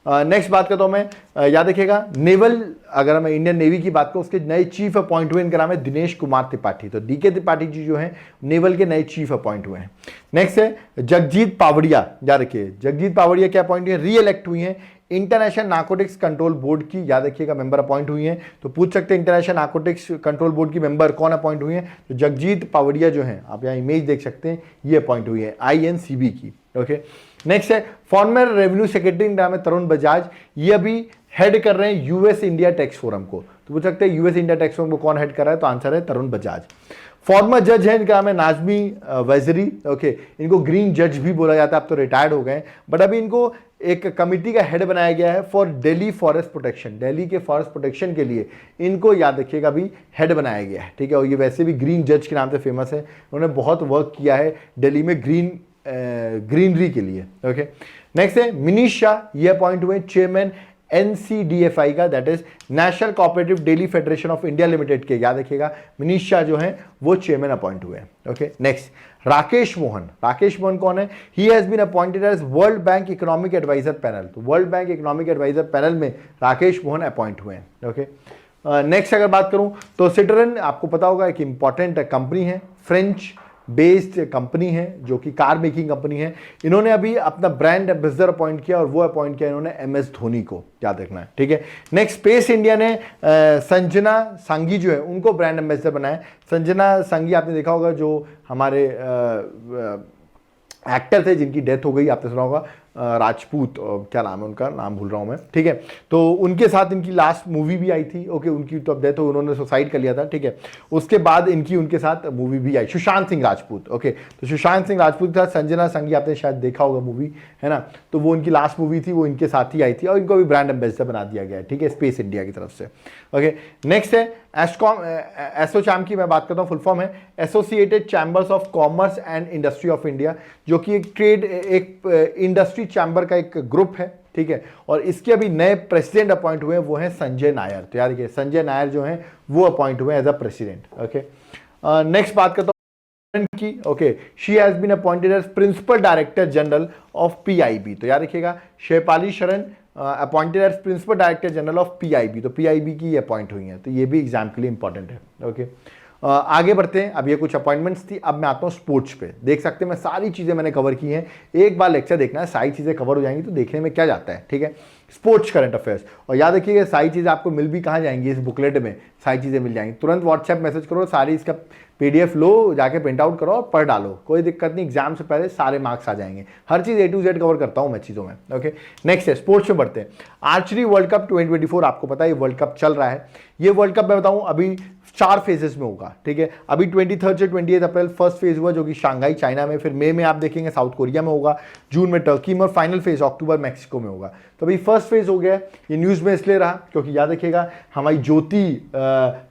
नेक्स्ट बात करता हूं मैं, याद रखिएगा नेवल, अगर मैं इंडियन नेवी की बात करूं, उसके नए चीफ अपॉइंट हुए, इनका नाम है दिनेश कुमार त्रिपाठी। तो डीके त्रिपाठी जी जो हैं नेवल के नए चीफ अपॉइंट हुए हैं। नेक्स्ट है जगजीत पावड़िया। याद रखिए, जगजीत पावड़िया क्या अपॉइंट हुए? री इलेक्ट हुई हैं इंटरनेशनल नार्कोटिक्स कंट्रोल बोर्ड की, याद रखिएगा, मेंबर अपॉइंट हुई हैं। तो पूछ सकते हैं इंटरनेशनल नार्कोटिक्स कंट्रोल बोर्ड की मेंबर कौन अपॉइंट हुई हैं? तो जगजीत पावड़िया जो हैं, आप यहाँ इमेज देख सकते हैं, ये अपॉइंट हुई है आईएनसीबी की। ओके, नेक्स्ट है फॉर्मर रेवेन्यू सेक्रेटरी, नाम है तरुण बजाज। ये अभी हेड कर रहे हैं यूएस इंडिया टैक्स फोरम को। तो पूछ सकते हैं यूएस इंडिया टैक्स फोरम को कौन हेड कर रहा है? तो आंसर है तरुण बजाज। फॉर्मर जज है, इनका नाम है नाजमी वजीरी। ओके, इनको ग्रीन जज भी बोला जाता है, अब तो रिटायर्ड हो गए, बट अभी इनको एक कमिटी का हेड बनाया गया है for Delhi forest protection. Delhi के फॉरेस्ट प्रोटेक्शन के लिए इनको, याद रखिएगा, अभी हेड बनाया गया है। ठीक है, और ये वैसे भी ग्रीन जज के नाम से फेमस है, उन्होंने बहुत वर्क किया है दिल्ली में ग्रीनरी के लिए। ओके, नेक्स्ट है मनीष शाह, ये अपॉइंट हुए चेयरमैन एनसीडीएफआई का, that is national cooperative daily federation of India limited के। याद रखिएगा, मनीष शाह जो हैं वो चेयरमैन अपॉइंट हुए हैं। Okay, next Rakesh Mohan. राकेश मोहन कौन है? He has been appointed as world bank economic advisor panel. तो world bank economic advisor panel में राकेश मोहन अपॉइंट हुए हैं। ओके, नेक्स्ट अगर बात करूं तो सिट्रन, आपको पता होगा, एक इंपॉर्टेंट कंपनी है, फ्रेंच बेस्ड कंपनी है जो कि कार मेकिंग कंपनी है। इन्होंने अभी अपना ब्रांड एम्बेसडर अपॉइंट किया और वो अपॉइंट किया इन्होंने MS धोनी को, याद रखना है, ठीक है। नेक्स्ट, स्पेस इंडिया ने संजना सांगी जो है उनको ब्रांड एम्बेसडर बनाया। संजना सांगी आपने देखा होगा जो हमारे एक्टर थे जिनकी डेथ हो गई, आपने सुना होगा, राजपूत, क्या नाम है उनका, नाम भूल रहा हूं मैं, ठीक है। तो उनके साथ इनकी लास्ट मूवी भी आई थी, ओके, उनकी तो अब डेथ हो, उन्होंने सुसाइड कर लिया था, ठीक है। उसके बाद इनकी उनके साथ मूवी भी आई, सुशांत सिंह राजपूत, ओके। तो सुशांत सिंह राजपूत के साथ संजना संगी आपने शायद देखा होगा मूवी, है ना। तो वो उनकी लास्ट मूवी थी, वो इनके साथ ही आई थी और इनको भी ब्रांड एम्बेसडर बना दिया गया है, ठीक है, स्पेस इंडिया की तरफ से, ओके। नेक्स्ट है एसोचैम की मैं बात करता हूँ, फुल फॉर्म है associated chambers of commerce and industry of India, जो कि एक ट्रेड, एक इंडस्ट्री चैम्बर का एक ग्रुप है, ठीक है। और इसके अभी नए प्रेसिडेंट अपॉइंट हुए हैं, वो हैं संजय नायर। तो यार देखिए संजय नायर जो हैं वो अपॉइंट हुए as a president, okay. Next बात करता हूं की, okay, she has been appointed as principal director general of PIB। तो याद रखिएगा Shefali Sharan appointed as principal director general of PIB। तो PIB की अपॉइंट हुई है, तो ये भी एग्जाम के लिए इंपॉर्टेंट है, ओके। आगे बढ़ते हैं, अब ये कुछ अपॉइंटमेंट्स थी, अब मैं आता हूँ स्पोर्ट्स पे। देख सकते हैं मैं सारी चीज़ें मैंने कवर की हैं, एक बार लेक्चर देखना है, सारी चीज़ें कवर हो जाएंगी तो देखने में क्या जाता है, ठीक है। स्पोर्ट्स करंट अफेयर्स, और याद रखिएगा सारी चीज़ें आपको मिल भी कहाँ जाएंगी, इस बुकलेट में सारी चीज़ें मिल जाएंगी। तुरंत व्हाट्सएप मैसेज करो, सारी इसका PDF लो, जाके प्रिंट आउट करो और पढ़ डालो, कोई दिक्कत नहीं, एग्जाम से पहले सारे मार्क्स आ जाएंगे। हर चीज़ A to Z कवर करता हूँ मैं चीज़ों में, ओके। नेक्स्ट है स्पोर्ट्स में बढ़ते हैं। आर्चरी वर्ल्ड कप 2024, आपको पता है ये वर्ल्ड कप चल रहा है। ये वर्ल्ड कप मैं बताऊँ अभी 4 फेजेस में होगा, ठीक है। अभी 23 से 28 अप्रैल फर्स्ट फेज हुआ जो कि शंघाई चाइना में, फिर मई में आप देखेंगे साउथ कोरिया में होगा, जून में टर्की में, और फाइनल फेज अक्टूबर मैक्सिको में होगा। तो अभी फर्स्ट फेज हो गया, ये न्यूज़ में इसलिए रहा क्योंकि याद रखिएगा हमारी ज्योति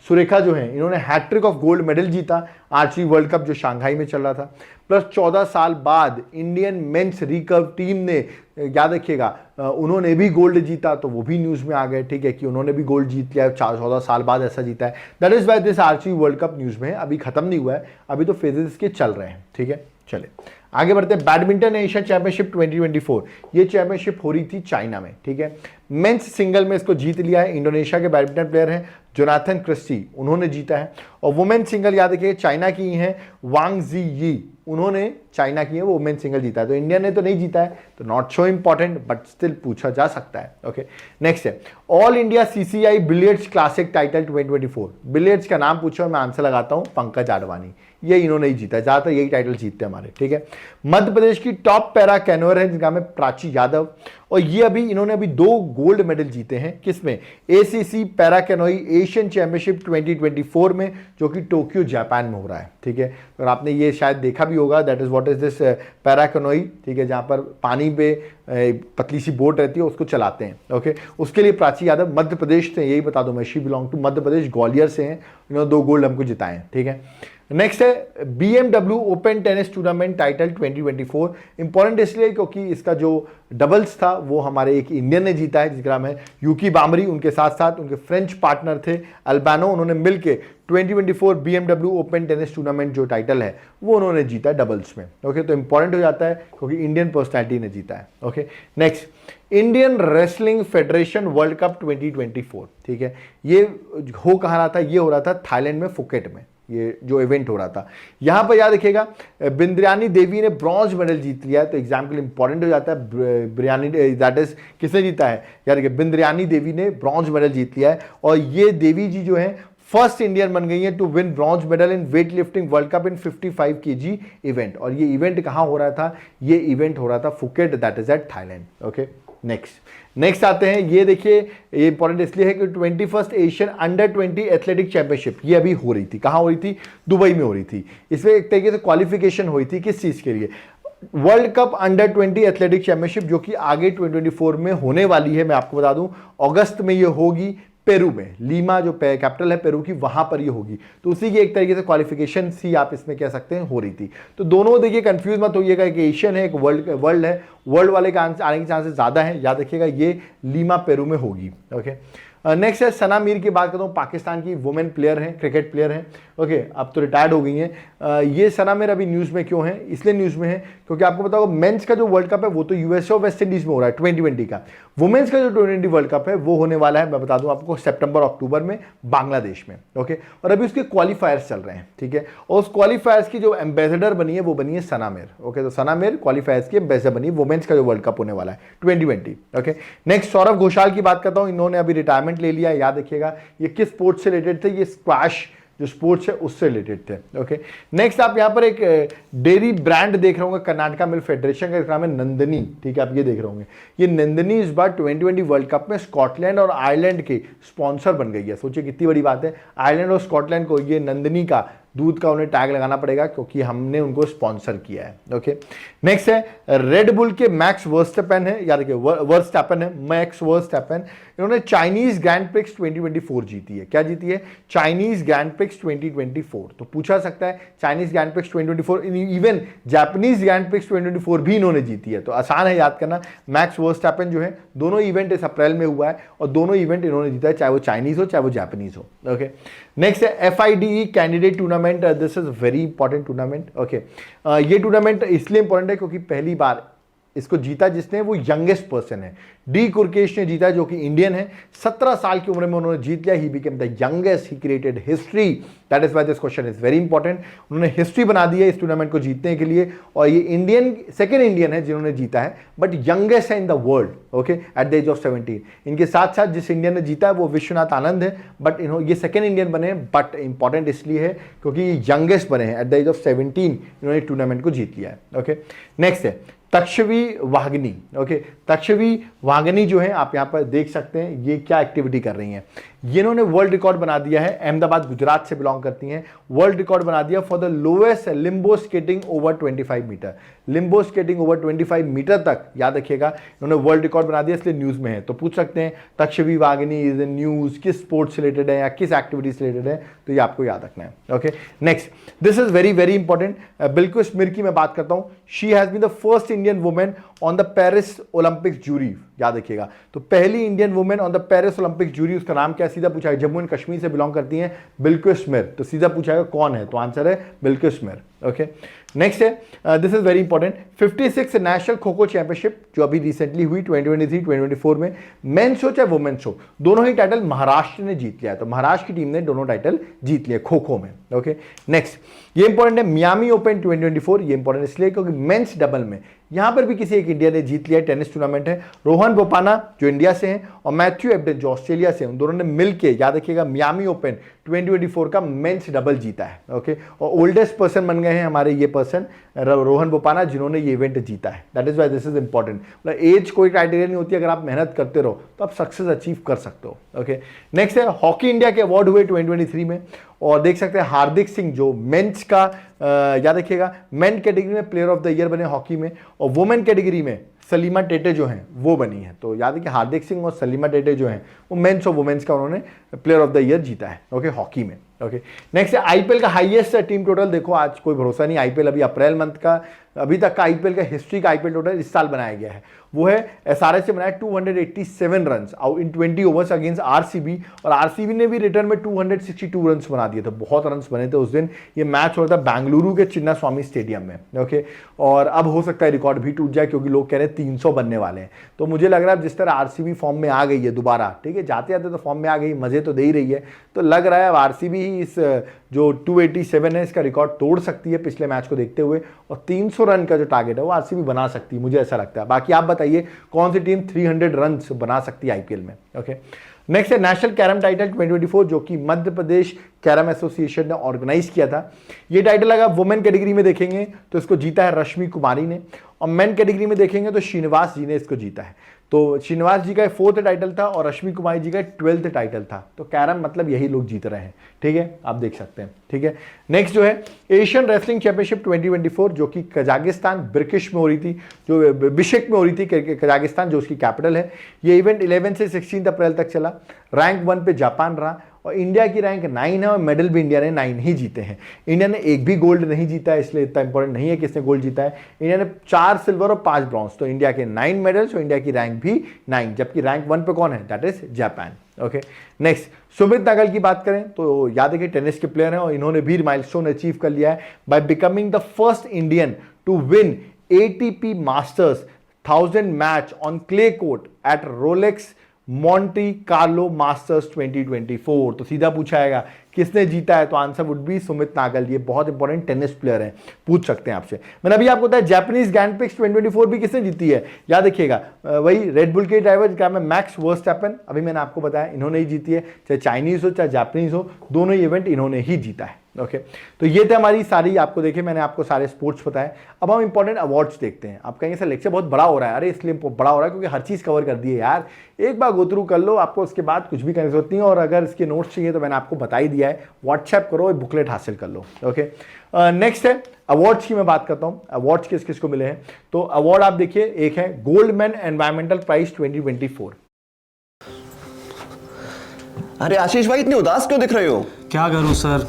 सुरेखा जो है इन्होंने हैट्रिक ऑफ गोल्ड मेडल जीता आर्चरी वर्ल्ड कप जो शंघाई में चल रहा था। प्लस 14 साल बाद इंडियन मेंस रिकर्व टीम ने, याद रखिएगा, उन्होंने भी गोल्ड जीता, तो वो भी न्यूज़ में आ गए, ठीक है, कि उन्होंने भी गोल्ड जीत लिया, 14 साल बाद ऐसा जीता है। That is why this archery world cup news में है, अभी खत्म नहीं हुआ है, अभी तो फेजेस इसके चल रहे हैं, ठीक है। चले आगे बढ़ते हैं। बैडमिंटन एशियन चैंपियनशिप 2024, ये चैंपियनशिप हो रही थी चाइना में, ठीक है। मेंस सिंगल में इसको जीत लिया है, इंडोनेशिया के बैडमिंटन प्लेयर हैं जोनाथन क्रिस्टी, उन्होंने जीता है। और वुमेन सिंगल याद रखिए चाइना की हैं वांग जी यी, उन्होंने चाइना की है, वो वुमेन सिंगल जीता है। तो इंडिया ने तो नहीं जीता है, तो not so important, but still पूछा जा सकता है, ओके। नेक्स्ट है all India CCI billiards classic title 2024। Billiards का नाम पूछो, मैं आंसर लगाता हूं पंकज आडवाणी, ये इन्होंने ही जीता है, ज्यादातर यही टाइटल जीतते हैं हमारे, ठीक है। मध्य प्रदेश की टॉप पैरा कैनोअर है जिनका नाम है प्राची यादव, और ये अभी इन्होंने अभी 2 गोल्ड मेडल जीते हैं, किसमें, ACC para canoe Asian championship 2024 में, जो कि टोक्यो जापान में हो रहा है, ठीक है। और आपने ये शायद देखा भी होगा, that is what is this para canoe, ठीक है, जहां पर पानी पे पतली सी बोट रहती है उसको चलाते हैं, ओके। उसके लिए प्राची यादव मध्य प्रदेश से, यही बता दो मैं, she belong to Madhya Pradesh, Gwalior से हैं, इन्होंने 2 गोल्ड हमको जिताए हैं, ठीक है। नेक्स्ट है BMW open tennis tournament title 2024। Important इसलिए क्योंकि इसका जो डबल्स था वो हमारे एक इंडियन ने जीता है जिसका नाम है यूकी बामरी, उनके साथ साथ उनके फ्रेंच पार्टनर थे अल्बानो, उन्होंने मिलके 2024 BMW ओपन टेनिस टूर्नामेंट जो टाइटल है वो उन्होंने जीता है डबल्स में, ओके। तो इंपॉर्टेंट हो जाता है क्योंकि इंडियन पर्सनैलिटी ने जीता है, okay. Next Indian wrestling federation world cup 2024, ठीक है। ये हो कहाँ रहा था, ये हो रहा था थाईलैंड में फुकेट में, ये जो इवेंट हो रहा था। यहां पर याद रखिएगा बिंद्रानी देवी ने ब्रॉन्ज मेडल जीत लिया है, तो एग्जाम के लिए इंपॉर्टेंट हो जाता है। बिरयानी दैट इज किसने जीता है, याद रखिए बिंद्रानी देवी ने ब्रॉन्ज मेडल जीत लिया है, और ये देवी जी जो है फर्स्ट इंडियन बन गई है to win bronze medal in weight lifting world cup in 55 kg event. और ये इवेंट कहां हो रहा था, ये इवेंट हो रहा था Phuket, that is at Thailand, okay. Next आते हैं, ये देखिए ये इंपॉर्टेंट इसलिए है कि 21st Asian under 20 athletic championship ये अभी हो रही थी, कहां हो रही थी, दुबई में हो रही थी। इसमें एक तरीके से क्वालिफिकेशन हुई थी किस चीज के लिए, world cup under 20 athletic championship, जो कि आगे 2024 में होने वाली है। मैं आपको बता दूं अगस्त में ये होगी पेरू में, लीमा जो कैपिटल है पेरू की, वहां पर ये होगी। तो उसी की एक तरीके से क्वालिफिकेशन सी आप इसमें कह सकते हैं हो रही थी। तो दोनों देखिए कंफ्यूज मत होइएगा, एक एशियन है एक वर्ल्ड है, वर्ल्ड वाले का आने के चांसेस ज्यादा है, याद रखिएगा ये लीमा पेरू में होगी, ओके। नेक्स्ट है सना मीर की बात करता हूँ, पाकिस्तान की वुमेन प्लेयर हैं, क्रिकेट प्लेयर हैं। ओके, अब तो रिटायर्ड हो गई हैं। ये सना मीर अभी न्यूज़ में क्यों है? इसलिए न्यूज़ में है क्योंकि आपको पता होगा मेंस का जो वर्ल्ड कप है वो तो यूएसए और वेस्ट इंडीज में हो रहा है 2020 का। वुमेन्स का जो 2020 वर्ल्ड कप है वो होने वाला है, मैं बता दूं आपको, सितंबर अक्टूबर में बांग्लादेश में। ओके, और अभी उसके क्वालिफायर्स चल रहे हैं, ठीक है। और उस क्वालिफायर्स की जो एम्बेसडर बनी है वो बनी है सना मीर। ओके, तो सना मीर क्वालिफायर्स की एम्बेसडर बनी वुमेन्स का जो वर्ल्ड कप होने वाला है 2020। ओके, नेक्स्ट सौरभ घोषाल की बात करता हूं, इन्होंने अभी रिटायरमेंट ले लिया। याद रखिएगा ये किस स्पोर्ट्स से रिलेटेड थे? ये स्क्वैश जो स्पोर्ट्स है उससे रिलेटेड थे। ओके, नेक्स्ट आप यहाँ पर एक डेयरी ब्रांड देख रहे होंगे, कर्नाटका मिल्क फेडरेशन का नाम है नंदिनी, ठीक है, आप ये देख रहे होंगे। ये नंदिनी इस बार 2020 वर्ल्ड कप में स्कॉटलैंड और आयरलैंड के स्पॉन्सर बन गई है। सोचिए कितनी बड़ी बात है, आयरलैंड और स्कॉटलैंड को ये नंदिनी का दूध का उन्हें टैग लगाना पड़ेगा क्योंकि हमने उनको स्पॉन्सर किया है। ओके, नेक्स्ट है रेड बुल के मैक्स वर्स्टैपेन है, याद रखिए वर्स्टैपेन है, मैक्स वर्स्टैपेन। इन्होंने चाइनीज ग्रैंड प्रिक्स 2024 जीती है। क्या जीती है? Chinese grand prix 2024। तो पूछा सकता है Chinese grand prix 2024, even Japanese grand prix 2024 भी इन्होंने जीती है। तो आसान है याद करना, मैक्स वर्स्टैपेन जो है, दोनों इवेंट इस अप्रैल में हुआ है और दोनों इवेंट इन्होंने जीता है, चाहे वो चाइनीज हो चाहे वो जापानीज हो। ओके, नेक्स्ट है FIDE candidate tournament. This is very important tournament. Okay, ये टूर्नामेंट इसलिए इंपॉर्टेंट है क्योंकि पहली बार इसको जीता जिसने वो यंगेस्ट पर्सन है, डी कुरकेश ने जीता जो कि इंडियन है। 17 साल की उम्र में उन्होंने जीत लिया। ही became the youngest, he created history. That is why this question is very important. उन्होंने हिस्ट्री बना दी है इस टूर्नामेंट को जीतने के लिए और ये इंडियन सेकंड इंडियन है जिन्होंने जीता है, बट यंगेस्ट है in the world. Okay, at the age of 17। इनके साथ साथ जिस इंडियन ने जीता है वो विश्वनाथ आनंद है, बट ये सेकंड इंडियन बने हैं। बट इंपॉर्टेंट इसलिए है क्योंकि ये यंगेस्ट बने हैं, एट द एज ऑफ 17 इन्होंने टूर्नामेंट को जीत लिया है। ओके, नेक्स्ट है तक्षवी वागनी। ओके, तक्षवी वागनी जो है आप यहां पर देख सकते हैं ये क्या एक्टिविटी कर रही हैं। ये इन्होंने वर्ल्ड रिकॉर्ड बना दिया है, अहमदाबाद गुजरात से बिलोंग करती हैं। वर्ल्ड रिकॉर्ड बना दिया for the lowest limbo skating over 25 metre. Limbo skating over 25 metre तक, याद रखिएगा, इन्होंने वर्ल्ड रिकॉर्ड बना दिया, इसलिए न्यूज में है। तो पूछ सकते हैं तक्षवी वागनी इज इन न्यूज, किस स्पोर्ट्स से रिलेटेड है या किस एक्टिविटी से रिलेटेड है, तो ये आपको याद रखना है। Okay, next, this is very very important. बिल्कुल मिर की मैं बात करता हूं। She has been the first Indian women on the Paris Olympics jury. याद रखिएगा, तो पहली Indian women on the Paris Olympic jury. उसका नाम क्या? सीधा पूछा है, जम्मू एंड कश्मीर से बिलोंग करती हैं, बिल्किस मिर। तो सीधा पूछा कौन है, तो आंसर है बिल्किस मिर। ओके, नेक्स्ट है, this is very important, 56 national kho kho championship जो अभी रिसेंटली हुई 2023-2024 में, मेंस हो चाहे वुमेन्स हो, दोनों ही टाइटल महाराष्ट्र ने जीत लिया है। तो महाराष्ट्र की टीम ने दोनों टाइटल जीत लिए खो खो में। ओके, नेक्स्ट, ये इंपॉर्टेंट है मियामी ओपन 2024। ये इंपॉर्टेंट इसलिए क्योंकि मेंस डबल में यहां पर भी किसी एक इंडिया ने जीत लिया। टेनिस टूर्नामेंट है, रोहन बोपाना जो इंडिया से हैं और मैथ्यू एब्डन जो ऑस्ट्रेलिया से हैं, उन दोनों ने मिलकर, याद रखिएगा, मियामी ओपन 2024 का मेंस डबल जीता है। ओके, और ओल्डेस्ट पर्सन बन गए हैं हमारे ये पर्सन रोहन बोपाना जिन्होंने ये इवेंट जीता है। That is why this is important. मतलब एज कोई क्राइटेरिया नहीं होती, अगर आप मेहनत करते रहो तो आप सक्सेस अचीव कर सकते हो। ओके, नेक्स्ट है हॉकी इंडिया के अवार्ड हुए 2023 में और देख सकते हैं हार्दिक सिंह जो मेंस का, याद रखिएगा, मेन कैटेगरी में प्लेयर ऑफ द ईयर बने हॉकी में, और वुमेन कैटेगरी में सलीमा टेटे जो हैं वो बनी है। तो याद है कि हार्दिक सिंह और सलीमा टेटे जो हैं वो मेंस और वुमेन्स का उन्होंने प्लेयर ऑफ द ईयर जीता है। ओके, हॉकी में। ओके, नेक्स्ट है आईपीएल का हाईएस्ट टीम टोटल। देखो आज कोई भरोसा नहीं, आईपीएल अभी अप्रैल मंथ का, अभी तक का आईपीएल का हिस्ट्री का आईपीएल टोटल इस साल बनाया गया है, वो है एसआरएच से बनाया 287 runs in 20 overs against RCB, और आरसीबी ने भी रिटर्न में 262 रन्स बना दिए थे। बहुत रन्स बने थे उस दिन। ये मैच हो रहा था बेंगलुरु के चिन्ना स्वामी स्टेडियम में। ओके, और अब हो सकता है रिकॉर्ड भी टूट जाए क्योंकि लोग कह रहे हैं 300 बनने वाले हैं। तो मुझे लग रहा है जिस तरह आरसीबी फॉर्म में आ गई है दोबारा, ठीक है, जाते जाते तो फॉर्म में आ गई, मजे तो दे ही रही है, तो लग रहा है अब आरसीबी ही इस जो 287 है इसका रिकॉर्ड तोड़ सकती है पिछले मैच को देखते हुए, और 300 रन का जो टारगेट है वो आरसीबी बना सकती है, मुझे ऐसा लगता है। बाकी आप बताइए कौन सी टीम 300 रन बना सकती है आईपीएल में। ओके, नेक्स्ट है नेशनल कैरम टाइटल 2024 जो कि मध्य प्रदेश कैरम एसोसिएशन ने ऑर्गेनाइज किया था। ये टाइटल अगर वुमेन कैटेगरी में देखेंगे तो इसको जीता है रश्मि कुमारी ने, और मेन कैटेगरी में देखेंगे तो श्रीनिवास जी ने इसको जीता है। तो श्रीनिवास जी का 4th टाइटल था और रश्मि कुमारी जी का 12th टाइटल था। तो कैरम मतलब यही लोग जीत रहे हैं, ठीक है, आप देख सकते हैं। ठीक है, नेक्स्ट जो है एशियन रेसलिंग चैंपियनशिप 2024 जो कि कजाकिस्तान बिर्किश में हो रही थी, जो बिशकेक में हो रही थी, कजाकिस्तान जो उसकी कैपिटल है। ये इवेंट 11 से 16 अप्रैल तक चला। रैंक 1 पे जापान रहा और इंडिया की रैंक 9 है और मेडल भी इंडिया ने 9 ही जीते हैं। इंडिया ने एक भी गोल्ड नहीं जीता है, इसलिए इतना इंपॉर्टेंट नहीं है किसने गोल्ड जीता है। इंडिया ने 4 सिल्वर और 5 ब्रॉन्ज, तो इंडिया के 9 मेडल्स और इंडिया की रैंक भी 9, जबकि रैंक 1 पे कौन है, that is Japan. Okay, next Sumit Nagal की बात करें तो याद है कि टेनिस के प्लेयर हैं और इन्होंने भी माइलस्टोन अचीव कर लिया है by becoming the first Indian to win ATP masters 1000 match on clay court at Rolex Monte Carlo masters 2024। तो सीधा पूछा आएगा किसने जीता है, तो answer would be Sumit Nagal. ये बहुत इंपॉर्टेंट टेनिस प्लेयर हैं, पूछ सकते हैं आपसे। मैंने अभी आपको बताया जापानीज ग्रैंड प्रिक्स 2024 भी किसने जीती है, याद रखिएगा वही रेड बुल के ड्राइवर जिसका नाम है मैक्स वर्स्टैपेन। अभी मैंने आपको बताया इन्होंने ही जीती है, चाहे चाइनीज हो चाहे जापानीज हो, दोनों ही इवेंट इन्होंने ही जीता है। ओके, तो ये थे हमारी सारी, आपको देखे मैंने आपको सारे स्पोर्ट्स बताए। अब हम इंपॉर्टेंट अवार्ड्स देखते हैं। आप कहेंगे सर लेक्चर बहुत बड़ा हो रहा है, अरे इसलिए बड़ा हो रहा है क्योंकि हर चीज़ कवर कर दी है यार। एक बार गो थ्रू कर लो, आपको उसके बाद कुछ भी करने की जरूरत नहीं है। और अगर इसके नोट्स चाहिए तो मैंने आपको बता ही दिया है, व्हाट्सएप करो, बुकलेट हासिल कर लो। ओके, नेक्स्ट है अवार्ड्स की मैं बात करता हूँ। अवार्ड्स किस किस को मिले हैं, तो अवार्ड आप देखिए, एक है गोल्डमैन एनवायरमेंटल प्राइज 2024। अरे आशीष भाई इतने उदास क्यों दिख रहे हो? क्या करूं सर।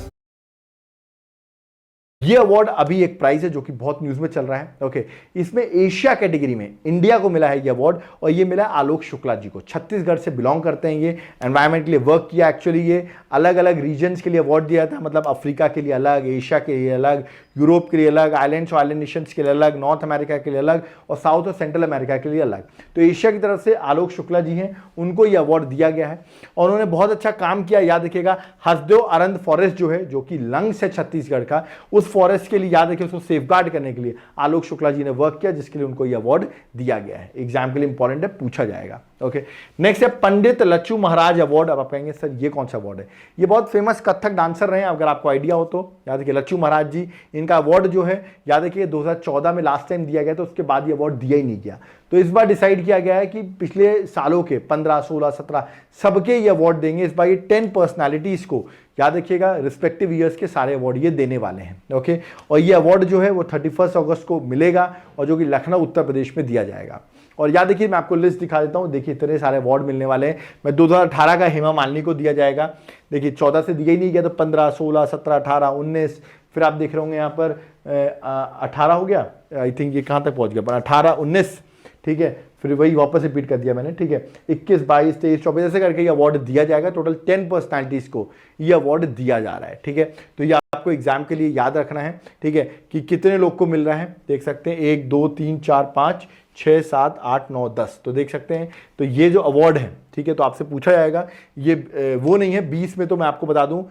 ये अवार्ड अभी एक प्राइज है जो कि बहुत न्यूज में चल रहा है। ओके, इसमें एशिया कैटेगरी में इंडिया को मिला है ये अवार्ड, और ये मिला आलोक शुक्ला जी को। छत्तीसगढ़ से बिलोंग करते हैं, ये एनवायरनमेंट के लिए वर्क किया। एक्चुअली ये अलग अलग रीजन्स के लिए अवार्ड दिया था, मतलब अफ्रीका के लिए अलग, एशिया के लिए अलग, यूरोप के लिए अलग, आइलैंड्स और आइलैंड नेशंस के लिए अलग, नॉर्थ अमेरिका के लिए अलग और साउथ और सेंट्रल अमेरिका के लिए अलग। तो एशिया की तरफ से आलोक शुक्ला जी हैं, उनको ये अवार्ड दिया गया है और उन्होंने बहुत अच्छा काम किया। याद रखिएगा हसदेव अरंद फॉरेस्ट जो है, जो कि लंग्स है छत्तीसगढ़ का, उस फॉरेस्ट के लिए याद रखिए उसको सेफगार्ड करने के लिए आलोक शुक्ला जी ने वर्क किया, जिसके लिए उनको ये अवार्ड दिया गया है। एग्जाम के लिए इंपॉर्टेंट है, पूछा जाएगा। ओके, नेक्स्ट है पंडित लच्छू महाराज अवार्ड। अब आप कहेंगे सर ये कौन सा अवार्ड है, ये बहुत फेमस कथक डांसर रहे हैं, अगर आपको आइडिया हो तो याद रखिए लच्छू महाराज जी, इनका अवार्ड जो है याद रखिए 2014 में लास्ट टाइम दिया गया था, उसके बाद ये अवार्ड दिया ही नहीं गया। तो इस बार डिसाइड किया गया है कि पिछले सालों के 15, 16, 17 सबके ये अवार्ड देंगे। इस बार ये 10 पर्सनैलिटीज को याद रखिएगा रिस्पेक्टिव ईयर्स के सारे अवार्ड ये देने वाले हैं। ओके, और ये अवार्ड जो है वो 31 अगस्त को मिलेगा और जो कि लखनऊ उत्तर प्रदेश में दिया जाएगा। और याद रखिए मैं आपको लिस्ट दिखा देता हूँ, देखिए इतने सारे अवार्ड मिलने वाले हैं। मैं 2018 का हेमा मालिनी को दिया जाएगा, देखिए 14 से दिया ही नहीं गया, तो 15, 16, 17, 18, 19, फिर आप देख रहे होंगे यहाँ पर 18 हो गया, आई थिंक ये कहाँ तक पहुँच गया, पर 18, 19, ठीक है, फिर वही वापस रिपीट कर दिया मैंने, ठीक है, 21, 22, 23, 24 ऐसे करके ये अवार्ड दिया जाएगा। टोटल 10 पर्सनैलिटीज को ये अवार्ड दिया जा रहा है। ठीक है, तो ये आपको एग्जाम के लिए याद रखना है। ठीक है, कि कितने लोग को मिल रहा है, देख सकते हैं 1, 2, 3, 4, 5, 6, 7, 8, 9, 10, तो देख सकते हैं। तो ये जो अवार्ड है, ठीक है, तो आपसे पूछा जाएगा, ये वो नहीं है 20 में, तो मैं आपको बता दूं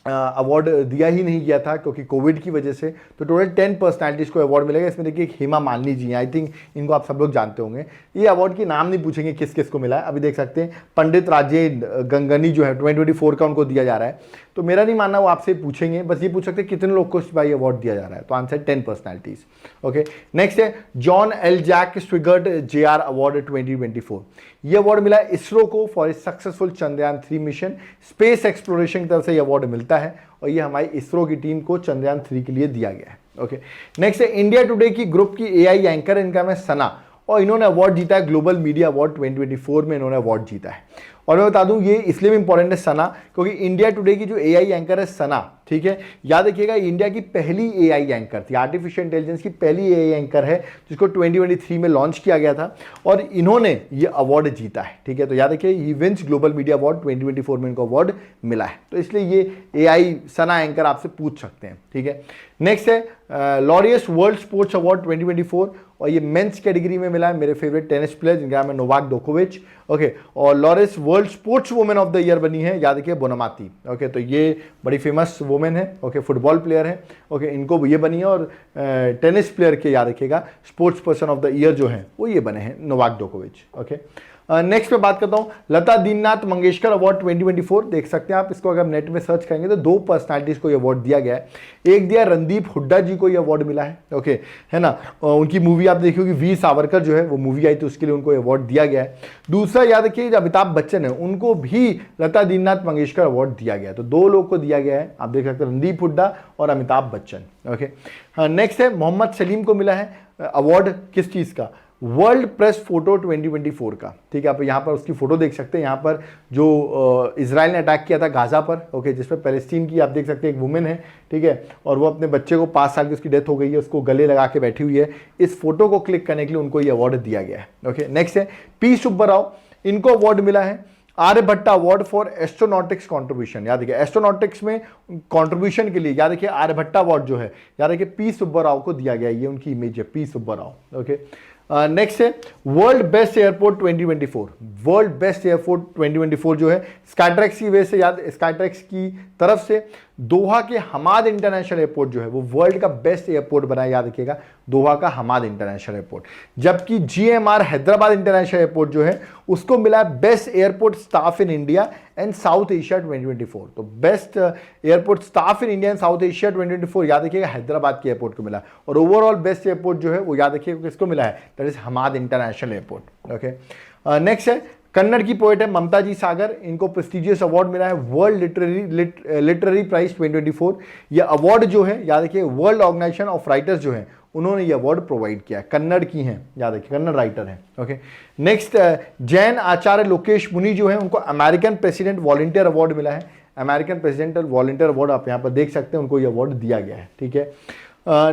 अवार्ड दिया ही नहीं गया था क्योंकि कोविड की वजह से। तो टोटल 10 पर्सनैलिटीज़ को अवार्ड मिलेगा। इसमें देखिए हेमा मालिनी जी हैं, आई थिंक इनको आप सब लोग जानते होंगे। ये अवार्ड की नाम नहीं पूछेंगे किस किस को मिला है, अभी देख सकते हैं पंडित राजेंद्र गंगनी जो है 2024 का उनको दिया जा रहा है। तो मेरा नहीं मानना वो आपसे पूछेंगे, बस ये पूछ सकते हैं कितने लोग को इस बार अवार्ड दिया जा रहा है, तो आंसर 10 पर्सनैलिटीज। ओके, नेक्स्ट है John L Jack Swigert JR award 2024। ये अवार्ड मिला इसरो को for successful Chandrayaan 3 mission. Space exploration की तरफ से ये अवार्ड मिलता है और ये हमारी इसरो की टीम को चंद्रयान 3 के लिए दिया गया है। ओके, नेक्स्ट है इंडिया टुडे की ग्रुप की AI एंकर, इनका नाम है सना, और इन्होंने अवार्ड जीता है ग्लोबल मीडिया अवार्ड 2024 में इन्होंने अवार्ड जीता है। और मैं बता दूं ये इसलिए भी इंपॉर्टेंट है सना, क्योंकि इंडिया टुडे की जो AI एंकर है सना, ठीक है, याद रखिएगा इंडिया की पहली AI एंकर थी, आर्टिफिशियल इंटेलिजेंस की पहली AI एंकर है जिसको 2023 में लॉन्च किया गया था और इन्होंने ये अवार्ड जीता है। ठीक है, तो याद रखिए ही विंस ग्लोबल मीडिया अवार्ड 2024 में इनको अवार्ड मिला है, तो इसलिए ये AI सना एंकर आपसे पूछ सकते हैं। ठीक है, नेक्स्ट है लॉरियस वर्ल्ड स्पोर्ट्स अवार्ड 2024 और ये मेंस कैटेगरी में मिला है मेरे फेवरेट टेनिस प्लेयर जिनका नाम है नोवाक जोकोविच। ओके, और Laureus world sports women of the year बनी है, याद रखिए बोनामाती। ओके, तो ये बड़ी फेमस वुमेन है, ओके, फुटबॉल प्लेयर है, ओके, इनको ये बनी है। और टेनिस प्लेयर के याद रखिएगा sports person of the year जो है वो ये बने हैं नोवाक जोकोविच। ओके, नेक्स्ट पे बात करता हूँ लता दीननाथ मंगेशकर अवार्ड 2024। देख सकते हैं आप इसको, अगर नेट में सर्च करेंगे तो 2 पर्सनालिटीज को ये अवार्ड दिया गया है। एक दिया रणदीप हुड्डा जी को ये अवार्ड मिला है, ओके, है ना, उनकी मूवी आप देखिए वीर सावरकर जो है वो मूवी आई थी, उसके लिए उनको अवार्ड दिया गया है। दूसरा याद रखिए अमिताभ बच्चन है, उनको भी लता दीननाथ मंगेशकर अवार्ड दिया गया है। तो 2 लोग को दिया गया है, आप देख सकते हैं रणदीप हुड्डा और अमिताभ बच्चन। ओके, नेक्स्ट है मोहम्मद सलीम को मिला है अवार्ड, किस चीज़ का, वर्ल्ड प्रेस फोटो 2024 का, ठीक है। आप यहाँ पर उसकी फोटो देख सकते हैं, यहाँ पर जो इजराइल ने अटैक किया था गाजा पर, ओके, जिसमें पैलेस्टीन की आप देख सकते हैं एक वुमेन है, ठीक है, और वो अपने बच्चे को 5 साल की उसकी डेथ हो गई है, उसको गले लगा के बैठी हुई है। इस फोटो को क्लिक करने के लिए उनको ये अवार्ड दिया गया है, ओके। नेक्स्ट है पी सुब्बाराव, इनको अवार्ड मिला है Aryabhatta award for astronautics contribution. याद रखिए एस्ट्रोनॉटिक्स में कंट्रीब्यूशन के लिए, याद रखिए आर्यभट्टा अवार्ड जो है, याद रखिए पी सुब्बाराव को दिया गया। ये उनकी इमेज है, पी सुब्बाराव, ओके। नेक्स्ट है world best airport 2024। World best airport 2024 जो है स्काईट्रैक्स की वजह से, याद स्काईट्रैक्स की तरफ से दोहा के हमाद इंटरनेशनल एयरपोर्ट जो है वो वर्ल्ड का बेस्ट एयरपोर्ट बना है, याद रखिएगा, दोहा का हमाद इंटरनेशनल एयरपोर्ट। जबकि GMR हैदराबाद इंटरनेशनल एयरपोर्ट जो है उसको मिला है best airport staff in India and south Asia 2024। तो best airport staff in India and south Asia 2024 याद रखिएगा हैदराबाद के एयरपोर्ट को मिला, और ओवरऑल बेस्ट एयरपोर्ट जो है वो याद रखिएगा किसको मिला है, that is Hamad International airport, okay. Next है कन्नड़ की पोएट है ममता जी सागर, इनको प्रेस्टिजियस अवार्ड मिला है वर्ल्ड लिटरेरी प्राइज 2024। ये अवार्ड जो है याद रखिए वर्ल्ड ऑर्गेनाइजेशन ऑफ राइटर्स जो है उन्होंने ये अवार्ड प्रोवाइड किया है, कन्नड़ की हैं, याद रखिए कन्नड़ राइटर हैं, ओके। नेक्स्ट जैन आचार्य लोकेश मुनि जो है उनको अमेरिकन प्रेसिडेंट वॉलंटियर अवार्ड मिला है, अमेरिकन प्रेसिडेंटल वॉलंटियर अवार्ड आप यहाँ पर देख सकते हैं, उनको ये अवार्ड दिया गया है, ठीक है।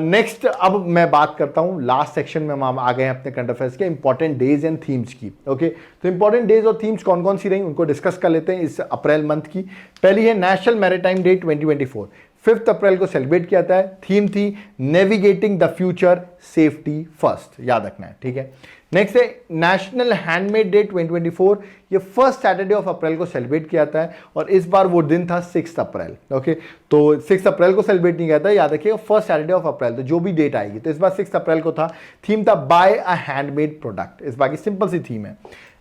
नेक्स्ट अब मैं बात करता हूँ लास्ट सेक्शन में हम आ गए हैं अपने करंट अफेयर्स के इंपॉर्टेंट डेज एंड थीम्स की, ओके। तो इंपॉर्टेंट डेज और थीम्स कौन कौन सी रही उनको डिस्कस कर लेते हैं इस अप्रैल मंथ की। पहली है नेशनल मैरीटाइम डे 2024, 5 अप्रैल को सेलिब्रेट किया जाता है। थीम थी navigating the future safety first, याद रखना है, ठीक है। नेक्स्ट है नेशनल हैंडमेड डे 2024, ये फर्स्ट सैटरडे ऑफ अप्रैल को सेलिब्रेट किया जाता है, और इस बार वो दिन था 6 अप्रैल, ओके। तो 6 अप्रैल को सेलिब्रेट नहीं किया था, याद रखिएगा फर्स्ट सैटरडे ऑफ अप्रैल, तो जो भी डेट आएगी, तो इस बार 6 अप्रैल को था। थीम था बाय अ हैंडमेड प्रोडक्ट, इस बार की सिंपल सी थीम है।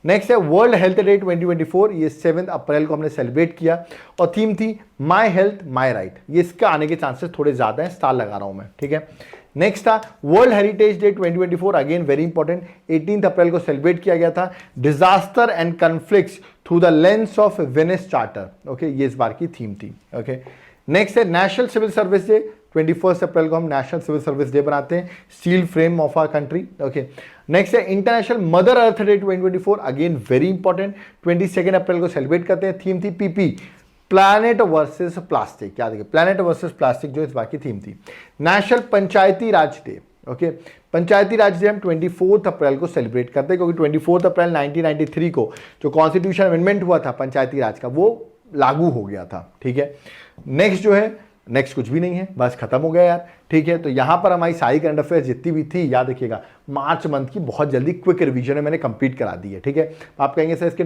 नेक्स्ट है वर्ल्ड हेल्थ डे 2024, ये 7 अप्रैल को हमने सेलिब्रेट किया, और थीम थी माय हेल्थ माय राइट, ये इसका आने के चांसेस थोड़े ज्यादा हैं, स्टार लगा रहा हूं मैं, ठीक है। नेक्स्ट था world heritage day 2024, again very important, 18 अप्रैल को सेलिब्रेट किया गया था। Disaster and conflicts through the lens of Venice charter, okay, ये इस बार की थीम थी, ओके। नेक्स्ट है नेशनल सिविल सर्विस डे, 21 अप्रैल को हम नेशनल सिविल सर्विस डे बनाते हैं, steel frame of our country, okay. Next है international mother earth day 2024, again very important, 22 अप्रैल को सेलिब्रेट करते हैं। थीम थी PP प्लैनेट वर्सेस प्लास्टिक, याद रखिए प्लैनेट वर्सेस प्लास्टिक जो इस बार की थीम थी। नेशनल पंचायती राज डे, ओके, पंचायती राज डे हम 24 अप्रैल को सेलिब्रेट करते हैं, क्योंकि 24 अप्रैल 1993 को जो कॉन्स्टिट्यूशन अमेंडमेंट हुआ था पंचायती राज का वो लागू हो गया था, ठीक है। नेक्स्ट जो है, नेक्स्ट कुछ भी नहीं है, बस खत्म हो गया यार, ठीक है। तो यहां पर हमारी सारी करंट अफेयर्स जितनी भी थी याद रखिएगा मार्च मंथ की बहुत जल्दी क्विक रिवीजन है मैंने कंप्लीट करा दी है, ठीक है। आप कहेंगे सर इसके